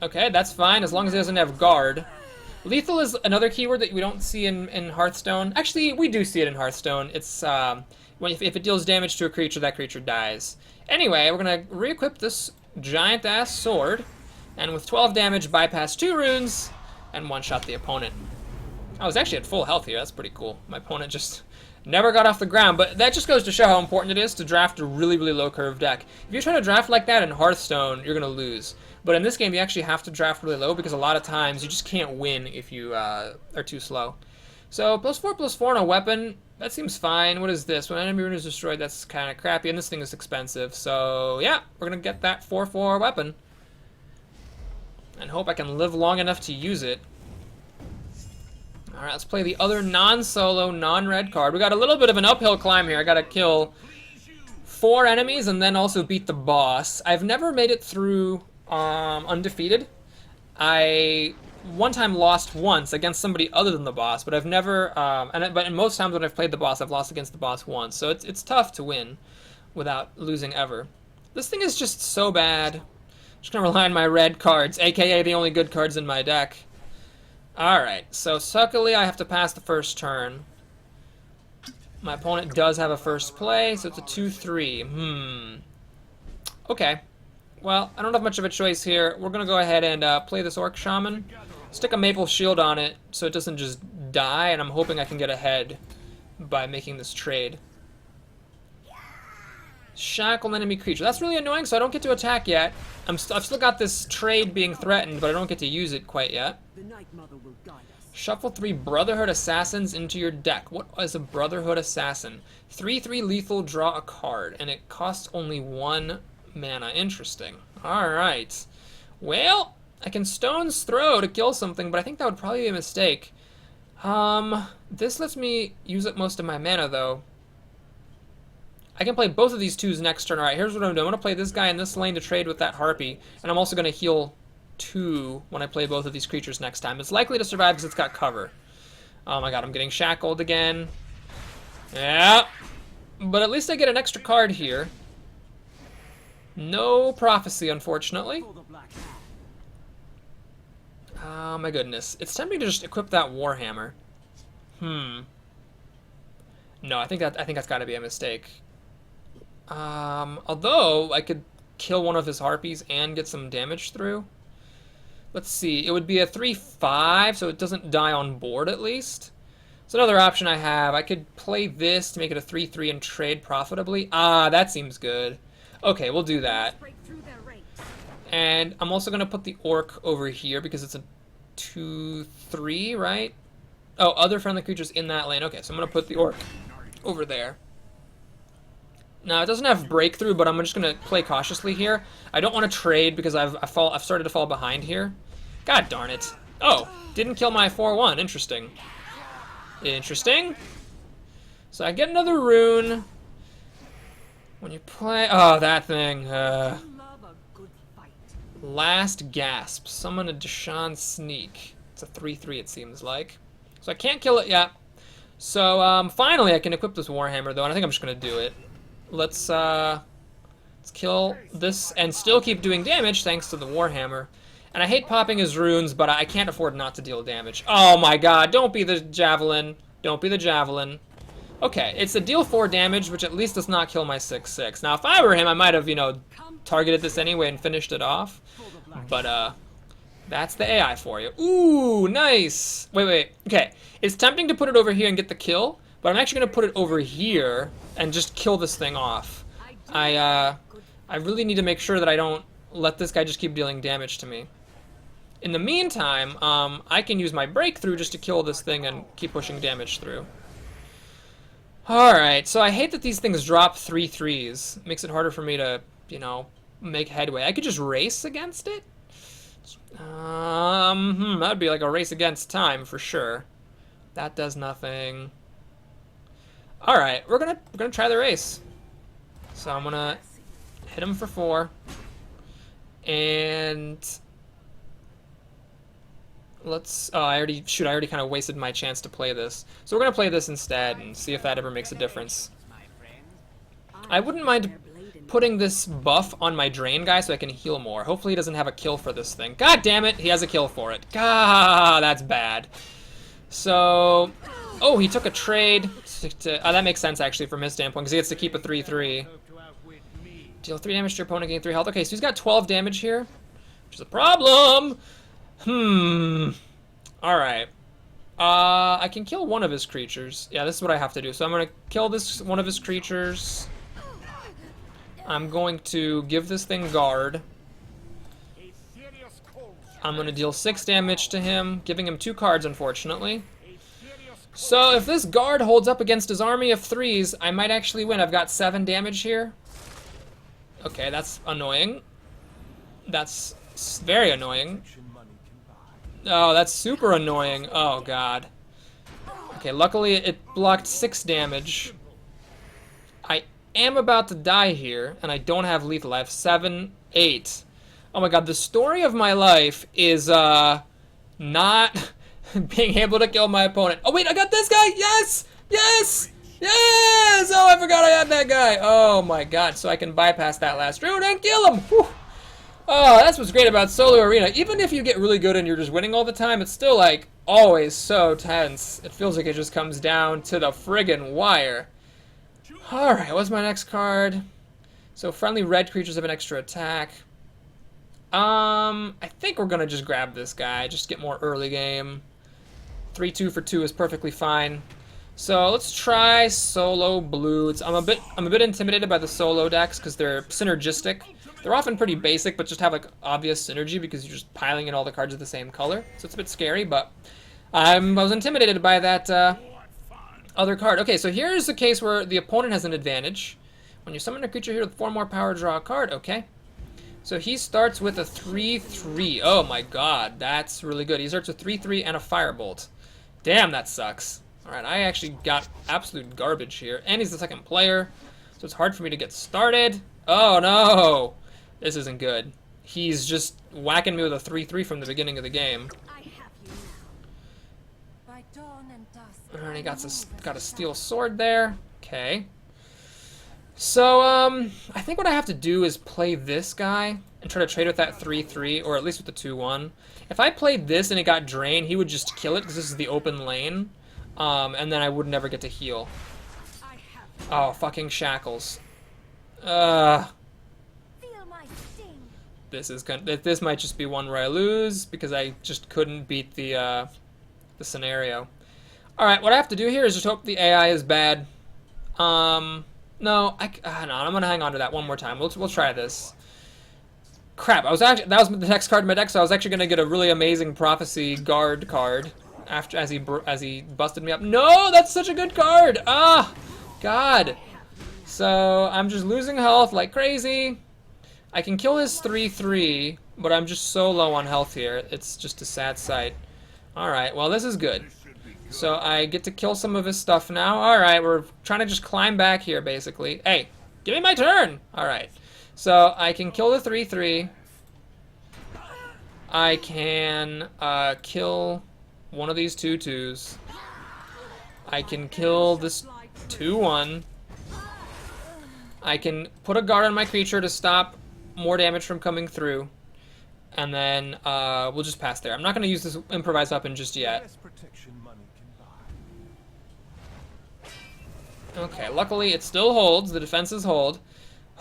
Okay, that's fine, as long as he doesn't have guard. Lethal is another keyword that we don't see in Hearthstone. Actually, we do see it in Hearthstone. It's, if it deals damage to a creature, that creature dies. Anyway, we're gonna re-equip this giant-ass sword, and with 12 damage, bypass 2 runes, and one-shot the opponent. I was actually at full health here. That's pretty cool. My opponent just never got off the ground, but that just goes to show how important it is to draft a really, really low curve deck. If you're trying to draft like that in Hearthstone, you're going to lose. But in this game, you actually have to draft really low because a lot of times you just can't win if you are too slow. So +4/+4 on a weapon, that seems fine. What is this? When enemy rune is destroyed, that's kind of crappy, and this thing is expensive. So yeah, we're going to get that 4/4 weapon. And hope I can live long enough to use it. Alright, let's play the other non-solo, non-red card. We got a little bit of an uphill climb here. I gotta kill 4 enemies and then also beat the boss. I've never made it through undefeated. I one time lost once against somebody other than the boss, but I've never, but in most times when I've played the boss, I've lost against the boss once. So it's tough to win without losing ever. This thing is just so bad. I'm just gonna rely on my red cards, aka the only good cards in my deck. Alright, so suckily I have to pass the first turn. My opponent does have a first play, so it's a 2-3. Okay. Well, I don't have much of a choice here. We're going to go ahead and play this Orc Shaman. Stick a Maple Shield on it so it doesn't just die, and I'm hoping I can get ahead by making this trade. Shackle enemy creature. That's really annoying, so I don't get to attack yet. I've still got this trade being threatened, but I don't get to use it quite yet. Shuffle 3 Brotherhood Assassins into your deck. What is a Brotherhood Assassin? 3/3 lethal, draw a card, and it costs only 1 mana. Interesting. Alright. Well, I can Stone's Throw to kill something, but I think that would probably be a mistake. This lets me use up most of my mana, though. I can play both of these 2s next turn. Alright, here's what I'm doing. I'm going to play this guy in this lane to trade with that Harpy, and I'm also going to heal 2 when I play both of these creatures next time. It's likely to survive because it's got cover. Oh my god, I'm getting shackled again. Yeah. But at least I get an extra card here. No prophecy, unfortunately. Oh my goodness. It's tempting to just equip that Warhammer. No, I think that's got to be a mistake. Although I could kill one of his Harpies and get some damage through. Let's see. It would be a 3/5, so it doesn't die on board at least. It's another option I have. I could play this to make it a 3/3 and trade profitably. Ah, that seems good. Okay, we'll do that. And I'm also going to put the Orc over here because it's a 2/3, right? Oh, other friendly creatures in that lane. Okay, so I'm going to put the Orc over there. Now, it doesn't have Breakthrough, but I'm just going to play cautiously here. I don't want to trade because I've started to fall behind here. God darn it. Oh, didn't kill my 4/1. Interesting. Interesting. So I get another rune. When you play... Oh, that thing. Last Gasp. Summon a Deshaun Sneak. It's a 3/3, it seems like. So I can't kill it yet. So, finally I can equip this Warhammer, though, and I think I'm just going to do it. Let's kill this and still keep doing damage thanks to the Warhammer. And I hate popping his runes, but I can't afford not to deal damage. Oh my god, don't be the Javelin. Don't be the Javelin. Okay, it's a deal 4 damage, which at least does not kill my 6/6. Now, if I were him, I might have, you know, targeted this anyway and finished it off. But, that's the AI for you. Ooh, nice! Wait. Okay, it's tempting to put it over here and get the kill, but I'm actually going to put it over here and just kill this thing off. I really need to make sure that I don't let this guy just keep dealing damage to me. In the meantime, I can use my Breakthrough just to kill this thing and keep pushing damage through. Alright, so I hate that these things drop 3/3s. Makes it harder for me to, you know, make headway. I could just race against it? That'd be like a race against time for sure. That does nothing. Alright, we're gonna try the race. So I'm gonna hit him for 4. And let's I already kind of wasted my chance to play this. So we're gonna play this instead and see if that ever makes a difference. I wouldn't mind putting this buff on my Drain guy so I can heal more. Hopefully he doesn't have a kill for this thing. God damn it, he has a kill for it. God, that's bad. So, oh, he took a trade. That makes sense actually from his standpoint because he gets to keep a 3/3. Deal 3 damage to your opponent, gain 3 health. Okay, so he's got 12 damage here, which is a problem. Alright. I can kill one of his creatures. Yeah, this is what I have to do. So I'm gonna kill this one of his creatures. I'm going to give this thing guard. I'm gonna deal 6 damage to him, giving him 2 cards, unfortunately. So if this guard holds up against his army of 3s, I might actually win. I've got 7 damage here. Okay, that's annoying. That's very annoying. Oh, that's super annoying. Oh, God. Okay, luckily it blocked 6 damage. I am about to die here, and I don't have lethal. I have 7, 8. Oh my God, the story of my life is, not being able to kill my opponent. Oh, wait, I got this guy! Yes! Yes! Yes! Oh, I forgot I had that guy. Oh my God, so I can bypass that last round and kill him! Whew. Oh, that's what's great about Solo Arena. Even if you get really good and you're just winning all the time, it's still, like, always so tense. It feels like it just comes down to the friggin' wire. Alright, what's my next card? So, friendly red creatures have an extra attack. I think we're gonna just grab this guy, just get more early game. 3-2 for 2 is perfectly fine. So let's try Solo Blue. I'm a bit intimidated by the Solo decks because they're synergistic. They're often pretty basic, but just have like obvious synergy because you're just piling in all the cards of the same color. So it's a bit scary, but I was intimidated by that other card. Okay, so here's the case where the opponent has an advantage. When you summon a creature here with 4 more power, draw a card. Okay. So he starts with a 3-3. Oh my God, that's really good. He starts with 3-3 and a Firebolt. Damn, that sucks. Alright, I actually got absolute garbage here. And he's the second player, so it's hard for me to get started. Oh no! This isn't good. He's just whacking me with a 3-3 from the beginning of the game. I have you now. By dawn and dusk. Alright, he got a steel sword there. Okay. So, I think what I have to do is play this guy and try to trade with that 3-3, or at least with the 2-1. If I played this and it got drained, he would just kill it because this is the open lane. And then I would never get to heal. Oh, fucking shackles. Feel my sting. This might just be one where I lose because I just couldn't beat the scenario. All right, what I have to do here is just hope the AI is bad. No, I'm gonna hang on to that one more time. We'll try this. Crap! That was the next card in my deck, so I was actually gonna get a really amazing Prophecy Guard card after as he busted me up. No, that's such a good card. Ah, God. So I'm just losing health like crazy. I can kill his 3-3, but I'm just so low on health here. It's just a sad sight. All right, well this is good. So I get to kill some of his stuff now. Alright, we're trying to just climb back here, basically. Hey, give me my turn! Alright. So I can kill the 3-3. I can kill one of these 2-2s. I can kill this 2-1. I can put a guard on my creature to stop more damage from coming through. And then we'll just pass there. I'm not going to use this improvised weapon just yet. Okay, luckily it still holds. The defenses hold.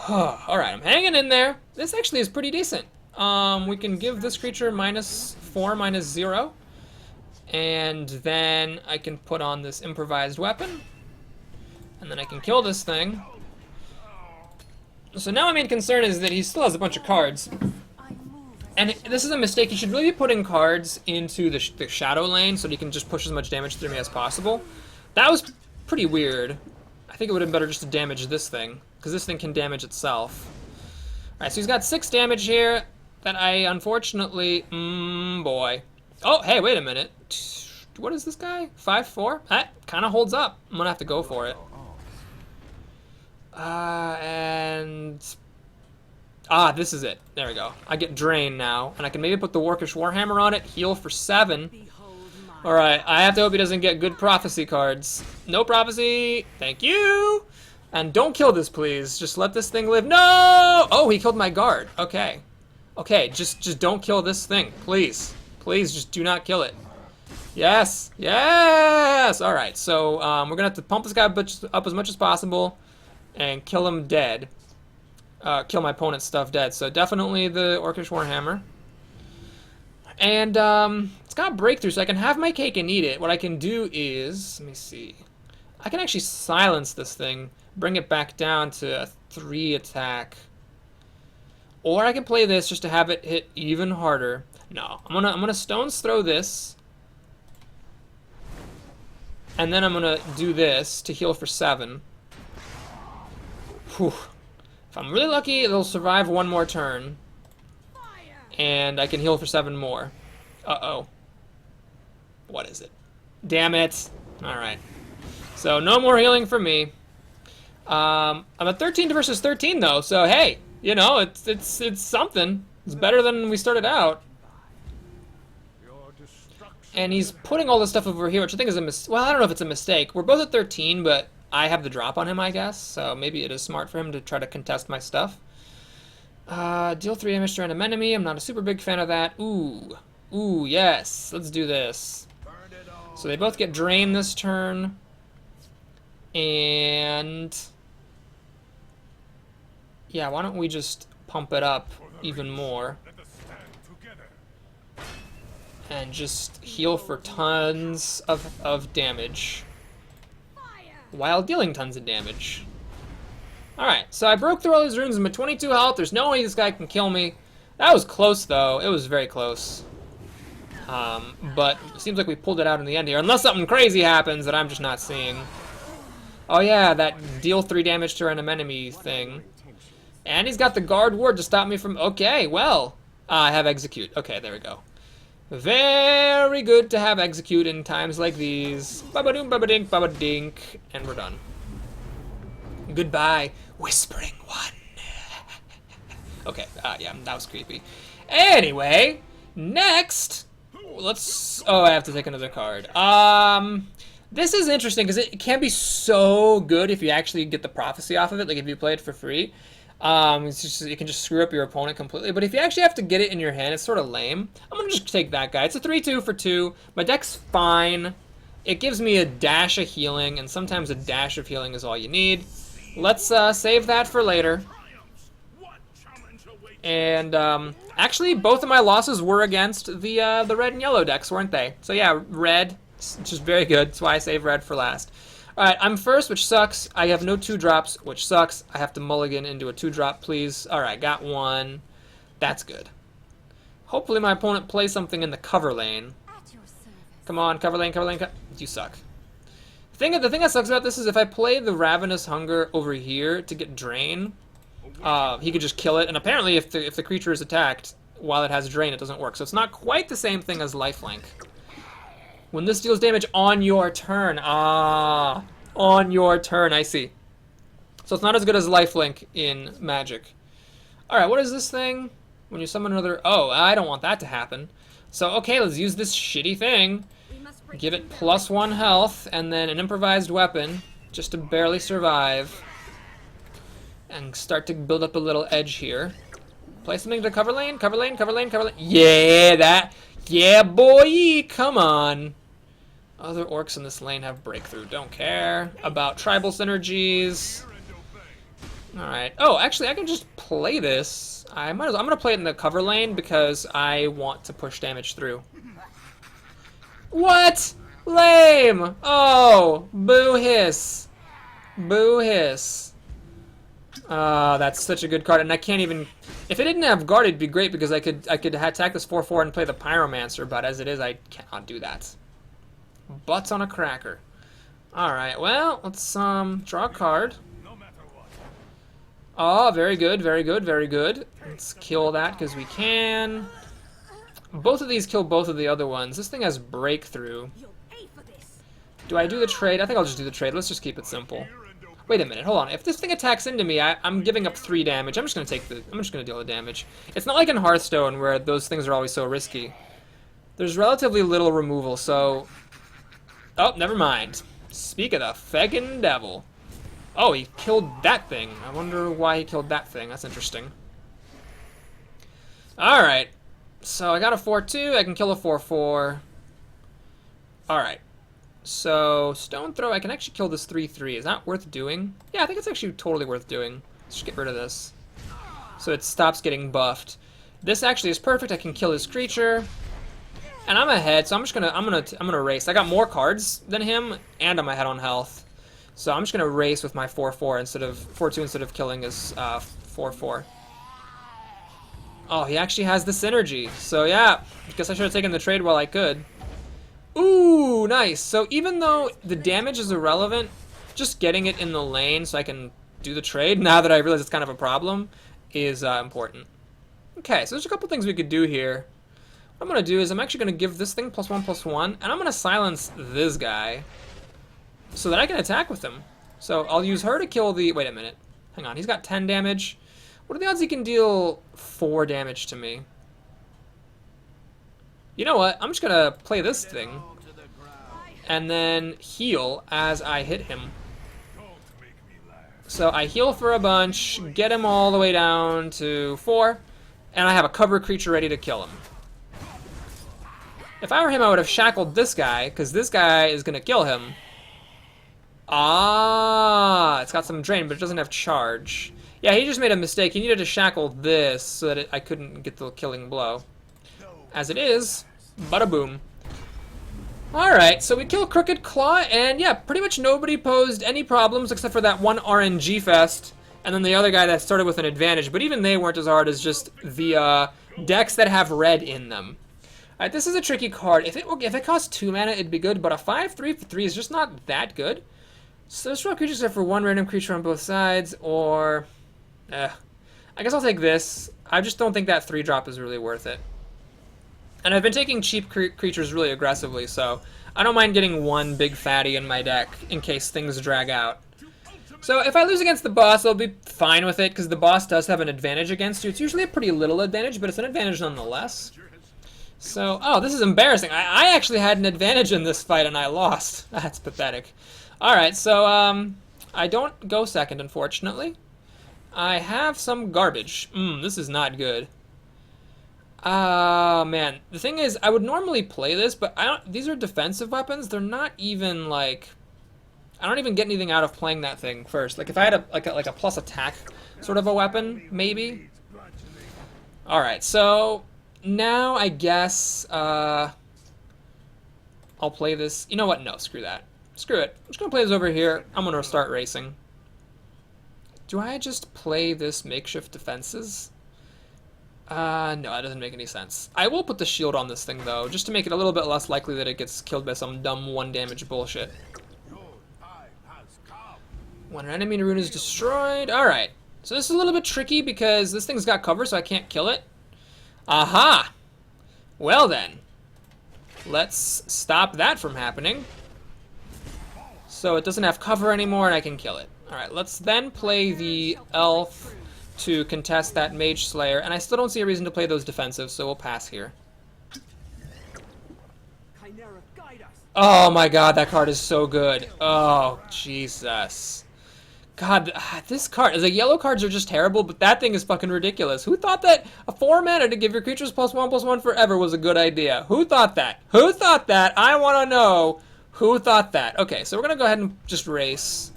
Alright, I'm hanging in there. This actually is pretty decent. We can give this creature -4, -0. And then I can put on this improvised weapon. And then I can kill this thing. So now my main concern is that he still has a bunch of cards. And this is a mistake. You should really be putting cards into the shadow lane so that he can just push as much damage through me as possible. That was pretty weird. I think it would have been better just to damage this thing, because this thing can damage itself. Alright, so he's got 6 damage here that I unfortunately... boy. Oh, hey, wait a minute. What is this guy? 5-4? That kind of holds up. I'm going to have to go for it. This is it. There we go. I get drained now, and I can maybe put the Orcish Warhammer on it, heal for 7. Alright, I have to hope he doesn't get good prophecy cards. No prophecy! Thank you! And don't kill this, please. Just let this thing live. No! Oh, he killed my guard. Okay. Okay, just don't kill this thing, please. Please, just do not kill it. Yes! Yes! Alright, so we're gonna have to pump this guy up as much as possible and kill him dead. Kill my opponent's stuff dead. So definitely the Orcish Warhammer. And it's got breakthrough, so I can have my cake and eat it. What I can do is, let me see. I can actually silence this thing, bring it back down to a 3 attack. Or I can play this just to have it hit even harder. No, I'm gonna Stone's Throw this. And then I'm gonna do this to heal for 7. Whew. If I'm really lucky, it'll survive 1 more turn. And I can heal for 7 more. Uh-oh. What is it? Damn it. Alright. So, no more healing for me. I'm at 13 versus 13, though, so hey, you know, it's something. It's better than we started out. And he's putting all this stuff over here, which I think is a well, I don't know if it's a mistake. We're both at 13, but I have the drop on him, I guess, so maybe it is smart for him to try to contest my stuff. Deal 3 damage to random enemy. I'm not a super big fan of that. Ooh. Ooh, yes. Let's do this. So they both get drained this turn. And yeah, why don't we just pump it up even more and just heal for tons of damage while dealing tons of damage. Alright, so I broke through all these rooms. I'm at 22 health. There's no way this guy can kill me. That was close, though. It was very close. But it seems like we pulled it out in the end here. Unless something crazy happens that I'm just not seeing. Oh yeah, that deal 3 damage to random enemy thing. And he's got the guard ward to stop me from... Okay, well, I have execute. Okay, there we go. Very good to have execute in times like these. Ba-ba-doom, ba-ba-dink, ba-ba-dink. And we're done. Goodbye, Whispering One. Okay, yeah, that was creepy. Anyway, next, let's... Oh, I have to take another card. This is interesting because it can be so good if you actually get the prophecy off of it, like if you play it for free. It's just, it can just screw up your opponent completely. But if you actually have to get it in your hand, it's sort of lame. I'm going to just take that guy. It's a 3-2 for 2. My deck's fine. It gives me a dash of healing, and sometimes a dash of healing is all you need. Let's save that for later. And actually, both of my losses were against the red and yellow decks, weren't they? So yeah, red, which is very good. That's why I save red for last. Alright, I'm first, which sucks. I have no 2-drops, which sucks. I have to mulligan into a 2-drop, please. Alright, got 1. That's good. Hopefully my opponent plays something in the cover lane. Come on, cover lane, cover lane. You suck. The thing that sucks about this is if I play the Ravenous Hunger over here to get Drain, he could just kill it. And apparently if the creature is attacked while it has Drain, it doesn't work. So it's not quite the same thing as Lifelink. When this deals damage on your turn. On your turn, I see. So it's not as good as Lifelink in Magic. Alright, what is this thing? When you summon another... Oh, I don't want that to happen. So, okay, let's use this shitty thing. Give it +1 health, and then an improvised weapon, just to barely survive. And start to build up a little edge here. Play something to cover lane, cover lane, cover lane, cover lane. Yeah, that... Yeah, boy! Come on! Other orcs in this lane have breakthrough. Don't care about tribal synergies. Alright. Oh, actually, I can just play this. I might as well. I'm going to play it in the cover lane because I want to push damage through. What? Lame! Oh! Boo hiss. Boo hiss. That's such a good card, and I can't even... If it didn't have guard, it'd be great because I could attack this 4/4 and play the Pyromancer, but as it is, I cannot do that. Butts on a cracker. Alright, well, let's draw a card. Oh, very good, very good, very good. Let's kill that because we can. Both of these kill both of the other ones. This thing has breakthrough. Do I do the trade? I think I'll just do the trade. Let's just keep it simple. Wait a minute, hold on. If this thing attacks into me, I'm giving up 3 damage. I'm just gonna deal the damage. It's not like in Hearthstone where those things are always so risky. There's relatively little removal, so... Oh, never mind. Speak of the feckin' devil. Oh, he killed that thing. I wonder why he killed that thing. That's interesting. Alright. So I got a 4/2. I can kill a 4/4. Alright. So, Stone Throw, I can actually kill this 3/3. Is that worth doing? Yeah, I think it's actually totally worth doing. Let's just get rid of this. So it stops getting buffed. This actually is perfect. I can kill this creature. And I'm ahead, so I'm gonna race. I got more cards than him, and I'm ahead on health. So I'm just gonna race with my 4-4 instead of 4-2 instead of killing his 4-4. Oh, he actually has the synergy. So yeah, guess I should have taken the trade while I could. Ooh, nice. So even though the damage is irrelevant, just getting it in the lane so I can do the trade, now that I realize it's kind of a problem, is important. Okay, so there's a couple things we could do here. What I'm going to do is I'm actually going to give this thing +1/+1, and I'm going to silence this guy so that I can attack with him. So I'll use her to kill the... Wait a minute. Hang on, he's got 10 damage. What are the odds he can deal 4 damage to me? You know what? I'm just going to play this thing and then heal as I hit him. So I heal for a bunch, get him all the way down to 4, and I have a cover creature ready to kill him. If I were him, I would have shackled this guy, because this guy is going to kill him. Ah, it's got some drain, but it doesn't have charge. Yeah, he just made a mistake. He needed to shackle this so that I couldn't get the killing blow. As it is, bada boom. Alright, so we kill Crooked Claw, and yeah, pretty much nobody posed any problems except for that one RNG fest, and then the other guy that started with an advantage, but even they weren't as hard as just the decks that have red in them. Alright, this is a tricky card. If it costs 2 mana, it'd be good, but a 5/3 for 3 is just not that good. So destroy creatures except for one random creature on both sides, or... I guess I'll take this. I just don't think that 3-drop is really worth it. And I've been taking cheap creatures really aggressively, so I don't mind getting one big fatty in my deck in case things drag out. So if I lose against the boss, I'll be fine with it, because the boss does have an advantage against you. It's usually a pretty little advantage, but it's an advantage nonetheless. So, oh, this is embarrassing. I actually had an advantage in this fight, and I lost. That's pathetic. Alright, so, I don't go second, unfortunately. I have some garbage. This is not good. Man. The thing is, I would normally play this, but these are defensive weapons. They're not even, like... I don't even get anything out of playing that thing first. Like, if I had a plus attack sort of a weapon, maybe. Alright, so... Now, I guess, I'll play this. You know what? No, screw that. Screw it. I'm just gonna play this over here. I'm gonna start racing. Do I just play this makeshift defenses? No, that doesn't make any sense. I will put the shield on this thing, though, just to make it a little bit less likely that it gets killed by some dumb 1-damage bullshit. When an enemy rune is destroyed... Alright. So this is a little bit tricky because this thing's got cover, so I can't kill it. Aha! Well then. Let's stop that from happening. So it doesn't have cover anymore and I can kill it. Alright, let's then play the elf to contest that Mage Slayer, and I still don't see a reason to play those defensive, so we'll pass here. Oh my god, that card is so good. Oh, Jesus. God, this card, the yellow cards are just terrible, but that thing is fucking ridiculous. Who thought that a 4 mana to give your creatures +1/+1 forever was a good idea? Who thought that? Who thought that? I want to know who thought that. Okay, so we're going to go ahead and just race.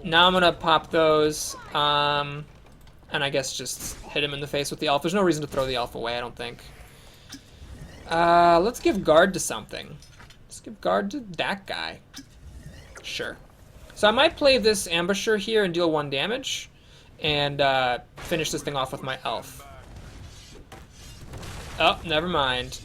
Now I'm going to pop those, and I guess just hit him in the face with the elf. There's no reason to throw the elf away, I don't think. Let's give guard to something. Let's give guard to that guy. Sure. So I might play this ambusher here and deal 1 damage, and finish this thing off with my elf. Oh, never mind.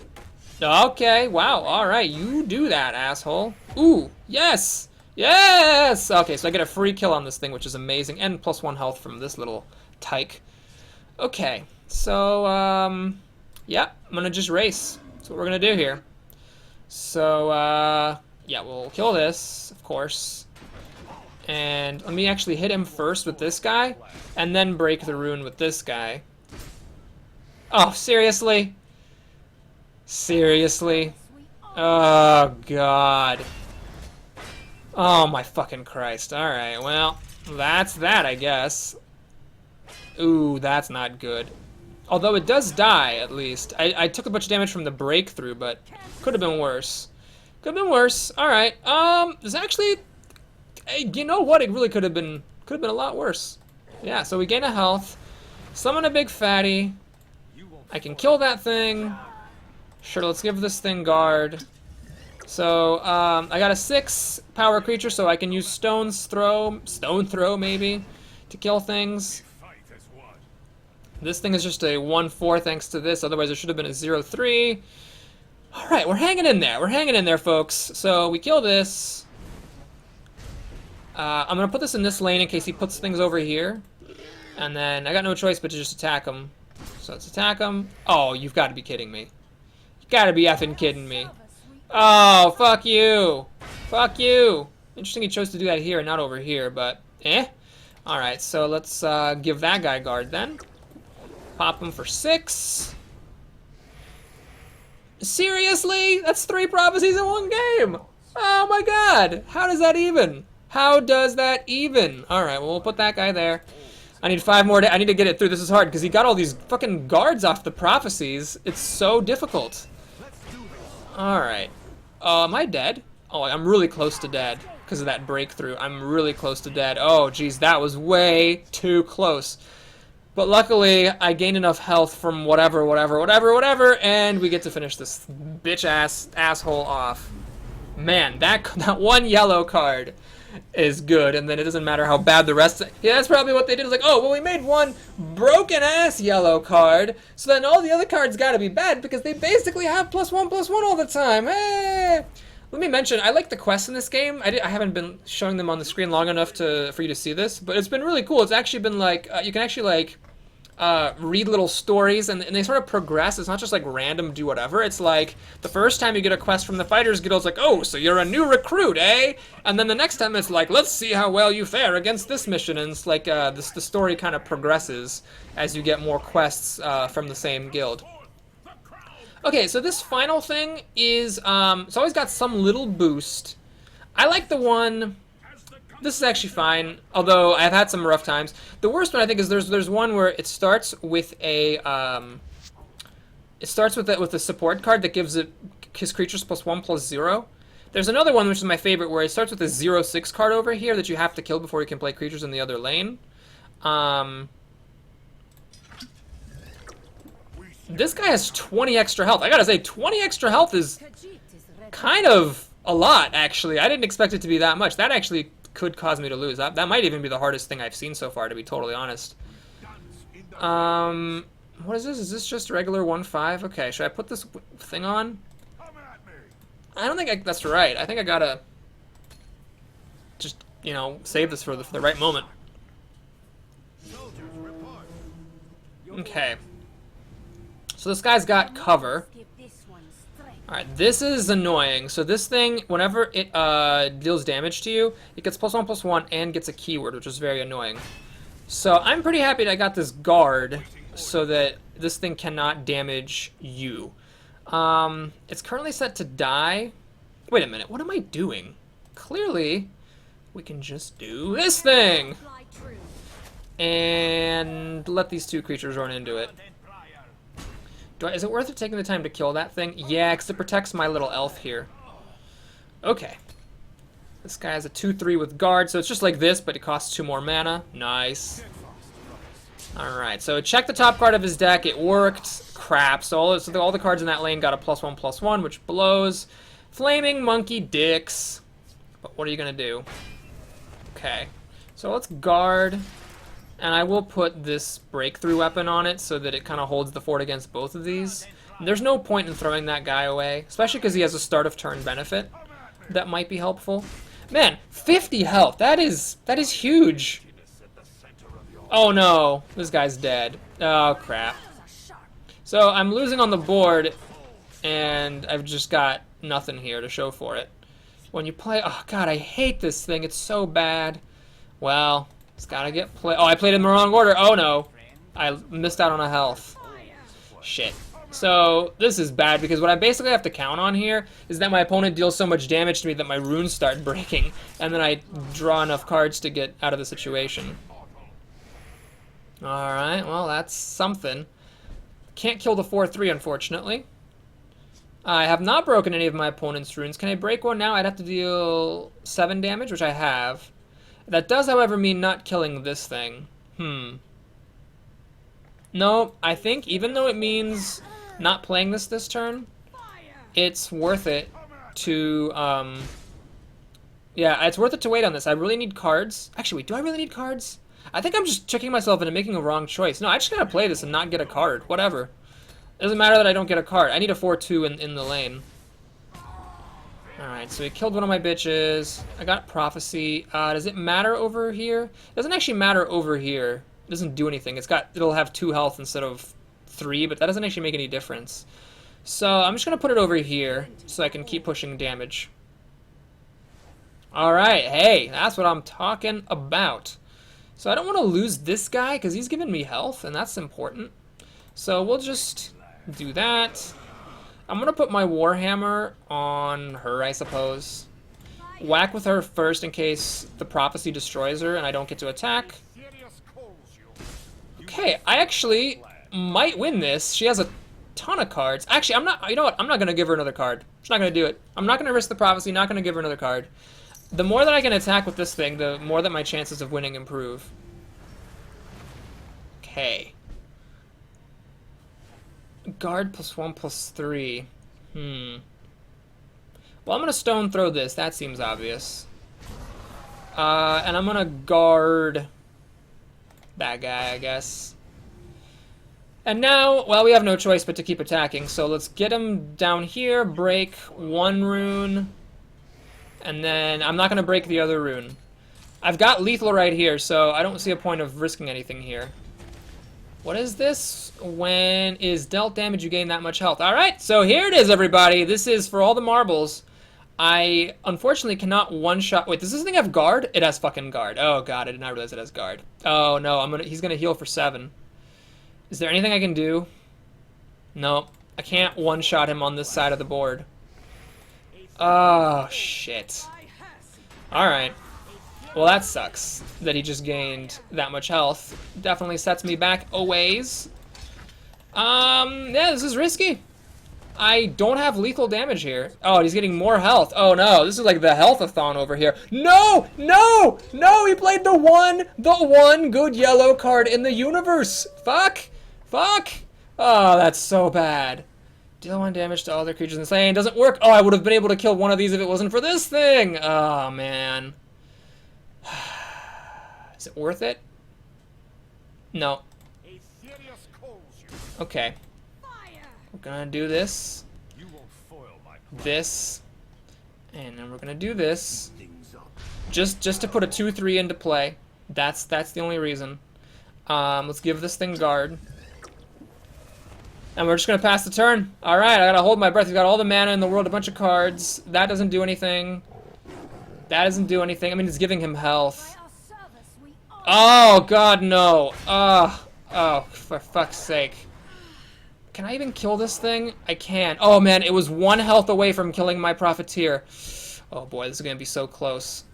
Okay, wow, alright, you do that, asshole. Ooh, yes! Yes! Okay, so I get a free kill on this thing, which is amazing, and +1 health from this little tyke. Okay, so, yeah, I'm gonna just race. That's what we're gonna do here. So, yeah, we'll kill this, of course. And let me actually hit him first with this guy, and then break the rune with this guy. Oh, seriously? Seriously? Oh, God. Oh, my fucking Christ. Alright, well, that's that, I guess. Ooh, that's not good. Although it does die, at least. I took a bunch of damage from the breakthrough, but could have been worse. Could have been worse. Alright, there's actually... Hey, you know what? It really could have been a lot worse. Yeah, so we gain a health. Summon a big fatty. I can kill that thing. Sure, let's give this thing guard. So, I got a 6 power creature, so I can use stone throw maybe, to kill things. This thing is just a 1/4 thanks to this, otherwise it should have been a 0/3. Alright, we're hanging in there. We're hanging in there, folks. So, we kill this. I'm gonna put this in this lane in case he puts things over here. And then I got no choice but to just attack him. So let's attack him. Oh, you've got to be kidding me. You gotta be effing kidding me. Oh, fuck you. Fuck you. Interesting he chose to do that here and not over here, but eh. Alright, so let's give that guy guard then. Pop him for 6. Seriously? That's 3 prophecies in one game. Oh my god. How does that even? How does that even? Alright, well, we'll put that guy there. I need 5 more. I need to get it through. This is hard because he got all these fucking guards off the prophecies. It's so difficult. Alright. Am I dead? Oh, I'm really close to dead because of that breakthrough. I'm really close to dead. Oh, geez, that was way too close. But luckily, I gained enough health from whatever, and we get to finish this bitch-ass asshole off. Man, that one yellow card is good, and then it doesn't matter how bad the rest. Yeah, that's probably what they did. It's like, oh, well, we made one broken-ass yellow card, so then all the other cards gotta be bad because they basically have +1/+1 all the time. Hey! Let me mention, I like the quests in this game. I haven't been showing them on the screen long enough for you to see this, but it's been really cool. It's actually been like, you can actually like read little stories, and they sort of progress. It's not just like random do whatever. It's like the first time you get a quest from the Fighters Guild, it's like, oh, so you're a new recruit, eh? And then the next time it's like, let's see how well you fare against this mission. And it's like the story kind of progresses as you get more quests from the same guild. Okay, so this final thing is it's always got some little boost. I like the one. This is actually fine, although I've had some rough times. The worst one I think is there's one where it starts with a with a support card that gives it his creatures +1/+0. There's another one which is my favorite where it starts with a 0/6 card over here that you have to kill before you can play creatures in the other lane. This guy has 20 extra health. I gotta say, 20 extra health is kind of a lot, actually. I didn't expect it to be that much. That actually could cause me to lose. That might even be the hardest thing I've seen so far, to be totally honest. What is this? Is this just regular 1/5? Okay, should I put this thing on? I don't think that's right. I think I gotta just, you know, save this for the right moment. Okay. So this guy's got cover. Alright, this is annoying. So this thing, whenever it deals damage to you, it gets +1/+1 and gets a keyword, which is very annoying. So I'm pretty happy that I got this guard so that this thing cannot damage you. It's currently set to die. Wait a minute, what am I doing? Clearly, we can just do this thing! And let these 2 creatures run into it. Is it worth it taking the time to kill that thing? Yeah, because it protects my little elf here. Okay. This guy has a 2/3 with guard, so it's just like this, but it costs 2 more mana. Nice. Alright, so check the top card of his deck. It worked. Crap. So all the cards in that lane got a +1/+1, which blows. Flaming Monkey Dicks. But what are you going to do? Okay. So let's guard. And I will put this breakthrough weapon on it so that it kind of holds the fort against both of these. There's no point in throwing that guy away, especially because he has a start of turn benefit. That might be helpful. Man, 50 health. That is huge. Oh no, this guy's dead. Oh crap. So I'm losing on the board, and I've just got nothing here to show for it. When you play, oh god, I hate this thing. It's so bad. Well. It's gotta get played. Oh, I played in the wrong order. Oh no. I missed out on a health. Shit. So, this is bad because what I basically have to count on here is that my opponent deals so much damage to me that my runes start breaking, and then I draw enough cards to get out of the situation. Alright, well, that's something. Can't kill the 4/3, unfortunately. I have not broken any of my opponent's runes. Can I break one now? I'd have to deal 7 damage, which I have. That does, however, mean not killing this thing. No, I think even though it means not playing this turn, it's worth it to, yeah, it's worth it to wait on this. I really need cards. Actually, wait, do I really need cards? I think I'm just tricking myself into making a wrong choice. No, I just gotta play this and not get a card. Whatever. It doesn't matter that I don't get a card. I need a 4-2 in the lane. Alright, so he killed one of my bitches. I got Prophecy. Does it matter over here? It doesn't actually matter over here. It doesn't do anything. It'll have 2 health instead of 3, but that doesn't actually make any difference. So I'm just gonna put it over here so I can keep pushing damage. Alright, hey, that's what I'm talking about. So I don't want to lose this guy because he's giving me health, and that's important. So we'll just do that. I'm going to put my Warhammer on her, I suppose. Whack with her first in case the Prophecy destroys her and I don't get to attack. Okay, I actually might win this. She has a ton of cards. Actually, you know what? I'm not going to give her another card. She's not going to do it. I'm not going to risk the Prophecy, not going to give her another card. The more that I can attack with this thing, the more that my chances of winning improve. Okay. Guard +1/+3. Well, I'm gonna stone throw this. That seems obvious. And I'm gonna guard that guy, I guess. And now, well, we have no choice but to keep attacking. So let's get him down here, break 1 rune, and then I'm not gonna break the other rune. I've got lethal right here, so I don't see a point of risking anything here. What is this? When is dealt damage, you gain that much health. Alright, so here it is, everybody. This is for all the marbles. I, unfortunately, cannot one-shot... Wait, does this thing have guard? It has fucking guard. Oh, God, I did not realize it has guard. Oh, no, he's gonna heal for 7. Is there anything I can do? No, I can't one-shot him on this side of the board. Oh, shit. Alright. Well, that sucks, that he just gained that much health. Definitely sets me back a ways. Yeah, this is risky. I don't have lethal damage here. Oh, he's getting more health. Oh, no, this is like the health-a-thon over here. No! No! No, he played the one good yellow card in the universe. Fuck! Fuck! Oh, that's so bad. Deal 1 damage to all other creatures in the lane. Doesn't work. Oh, I would have been able to kill one of these if it wasn't for this thing. Oh, man. Is it worth it? No. Okay. We're gonna do this. This. And then we're gonna do this. Just to put a 2-3 into play. That's the only reason. Let's give this thing guard. And we're just gonna pass the turn. Alright, I gotta hold my breath. He's got all the mana in the world, a bunch of cards. That doesn't do anything. That doesn't do anything. I mean, it's giving him health. Oh, God, no. Oh, for fuck's sake. Can I even kill this thing? I can. Oh, man, it was 1 health away from killing my Profiteer. Oh, boy, this is going to be so close.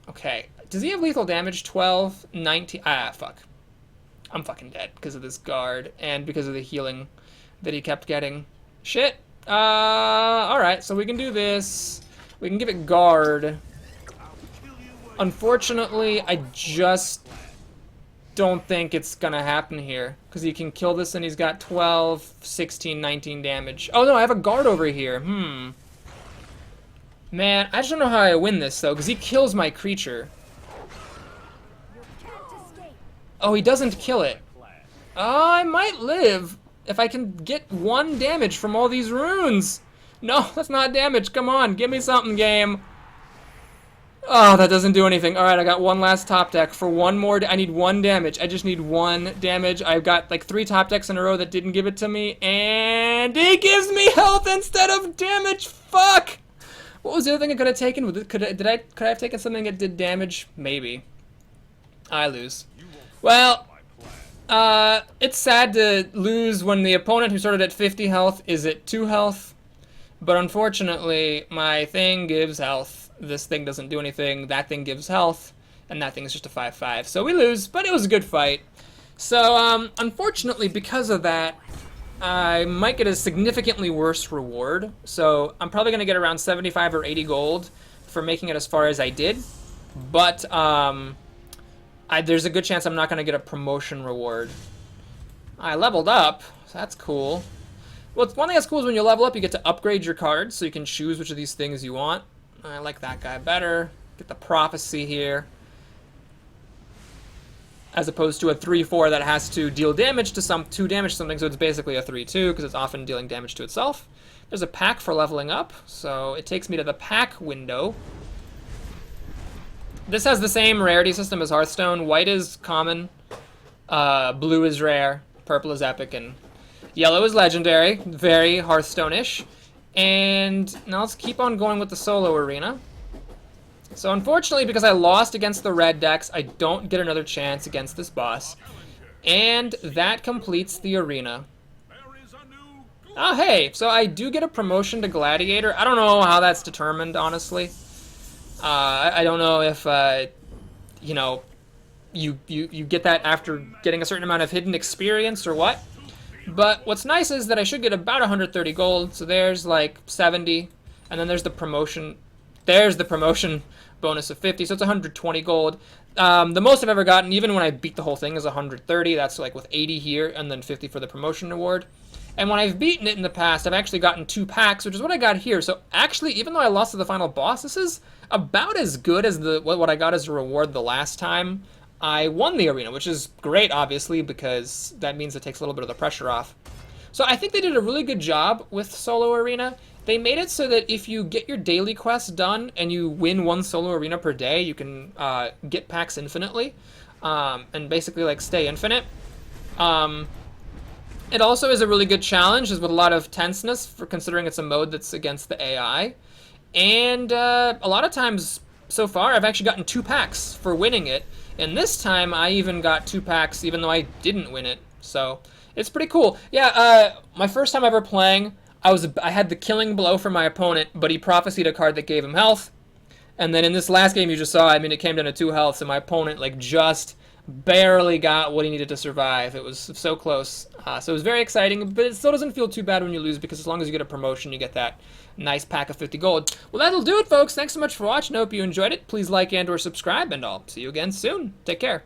Okay. Does he have lethal damage? 12, 19... Ah, fuck. I'm fucking dead because of this guard and because of the healing that he kept getting. Shit. Alright, so we can do this. We can give it guard. Unfortunately, I just don't think it's gonna happen here. Because he can kill this and he's got 12, 16, 19 damage. Oh no, I have a guard over here. Man, I just don't know how I win this though, because he kills my creature. Oh, he doesn't kill it. I might live if I can get 1 damage from all these runes. No, that's not damage. Come on, give me something, game. Oh, that doesn't do anything. Alright, I got 1 last top deck. For 1 more, I need 1 damage. I just need 1 damage. I've got like 3 top decks in a row that didn't give it to me. And he gives me health instead of damage. Fuck! What was the other thing I could have taken? Could I have taken something that did damage? Maybe. I lose. Well, it's sad to lose when the opponent who started at 50 health is at 2 health. But unfortunately, my thing gives health. This thing doesn't do anything. That thing gives health. And that thing is just a 5/5. So we lose, but it was a good fight. So, unfortunately, because of that, I might get a significantly worse reward. So I'm probably going to get around 75 or 80 gold for making it as far as I did. But there's a good chance I'm not going to get a promotion reward. I leveled up, so that's cool. Well, one thing that's cool is when you level up, you get to upgrade your cards, so you can choose which of these things you want. I like that guy better. Get the Prophecy here, as opposed to a 3/4 that has to deal damage to 2 damage to something, so it's basically a 3/2 because it's often dealing damage to itself. There's a pack for leveling up, so it takes me to the pack window. This has the same rarity system as Hearthstone. White is common, blue is rare, purple is epic, and yellow is legendary. Very Hearthstone-ish. And now let's keep on going with the solo arena. So unfortunately, because I lost against the red decks, I don't get another chance against this boss. And that completes the arena. Oh, hey, so I do get a promotion to Gladiator. I don't know how that's determined, honestly. I don't know if, you know, you get that after getting a certain amount of hidden experience or what. But what's nice is that I should get about 130 gold, so there's like 70, and then there's the promotion. There's the promotion bonus of 50, so it's 120 gold. The most I've ever gotten, even when I beat the whole thing, is 130. That's like with 80 here, and then 50 for the promotion award. And when I've beaten it in the past, I've actually gotten 2 packs, which is what I got here. So actually, even though I lost to the final boss, this is about as good as what I got as a reward the last time I won the arena, which is great, obviously, because that means it takes a little bit of the pressure off. So I think they did a really good job with Solo Arena. They made it so that if you get your daily quests done and you win 1 solo arena per day, you can get packs infinitely, and basically like stay infinite. It also is a really good challenge, is with a lot of tenseness, for considering it's a mode that's against the AI. And a lot of times so far, I've actually gotten 2 packs for winning it. And this time, I even got 2 packs, even though I didn't win it. So it's pretty cool. Yeah, my first time ever playing, I had the killing blow for my opponent, but he prophesied a card that gave him health. And then in this last game you just saw, I mean, it came down to 2 health, so my opponent like just barely got what he needed to survive. It was so close. So it was very exciting, but it still doesn't feel too bad when you lose, because as long as you get a promotion, you get that nice pack of 50 gold. Well, that'll do it, folks. Thanks so much for watching. I hope you enjoyed it. Please like and or subscribe, and I'll see you again soon. Take care.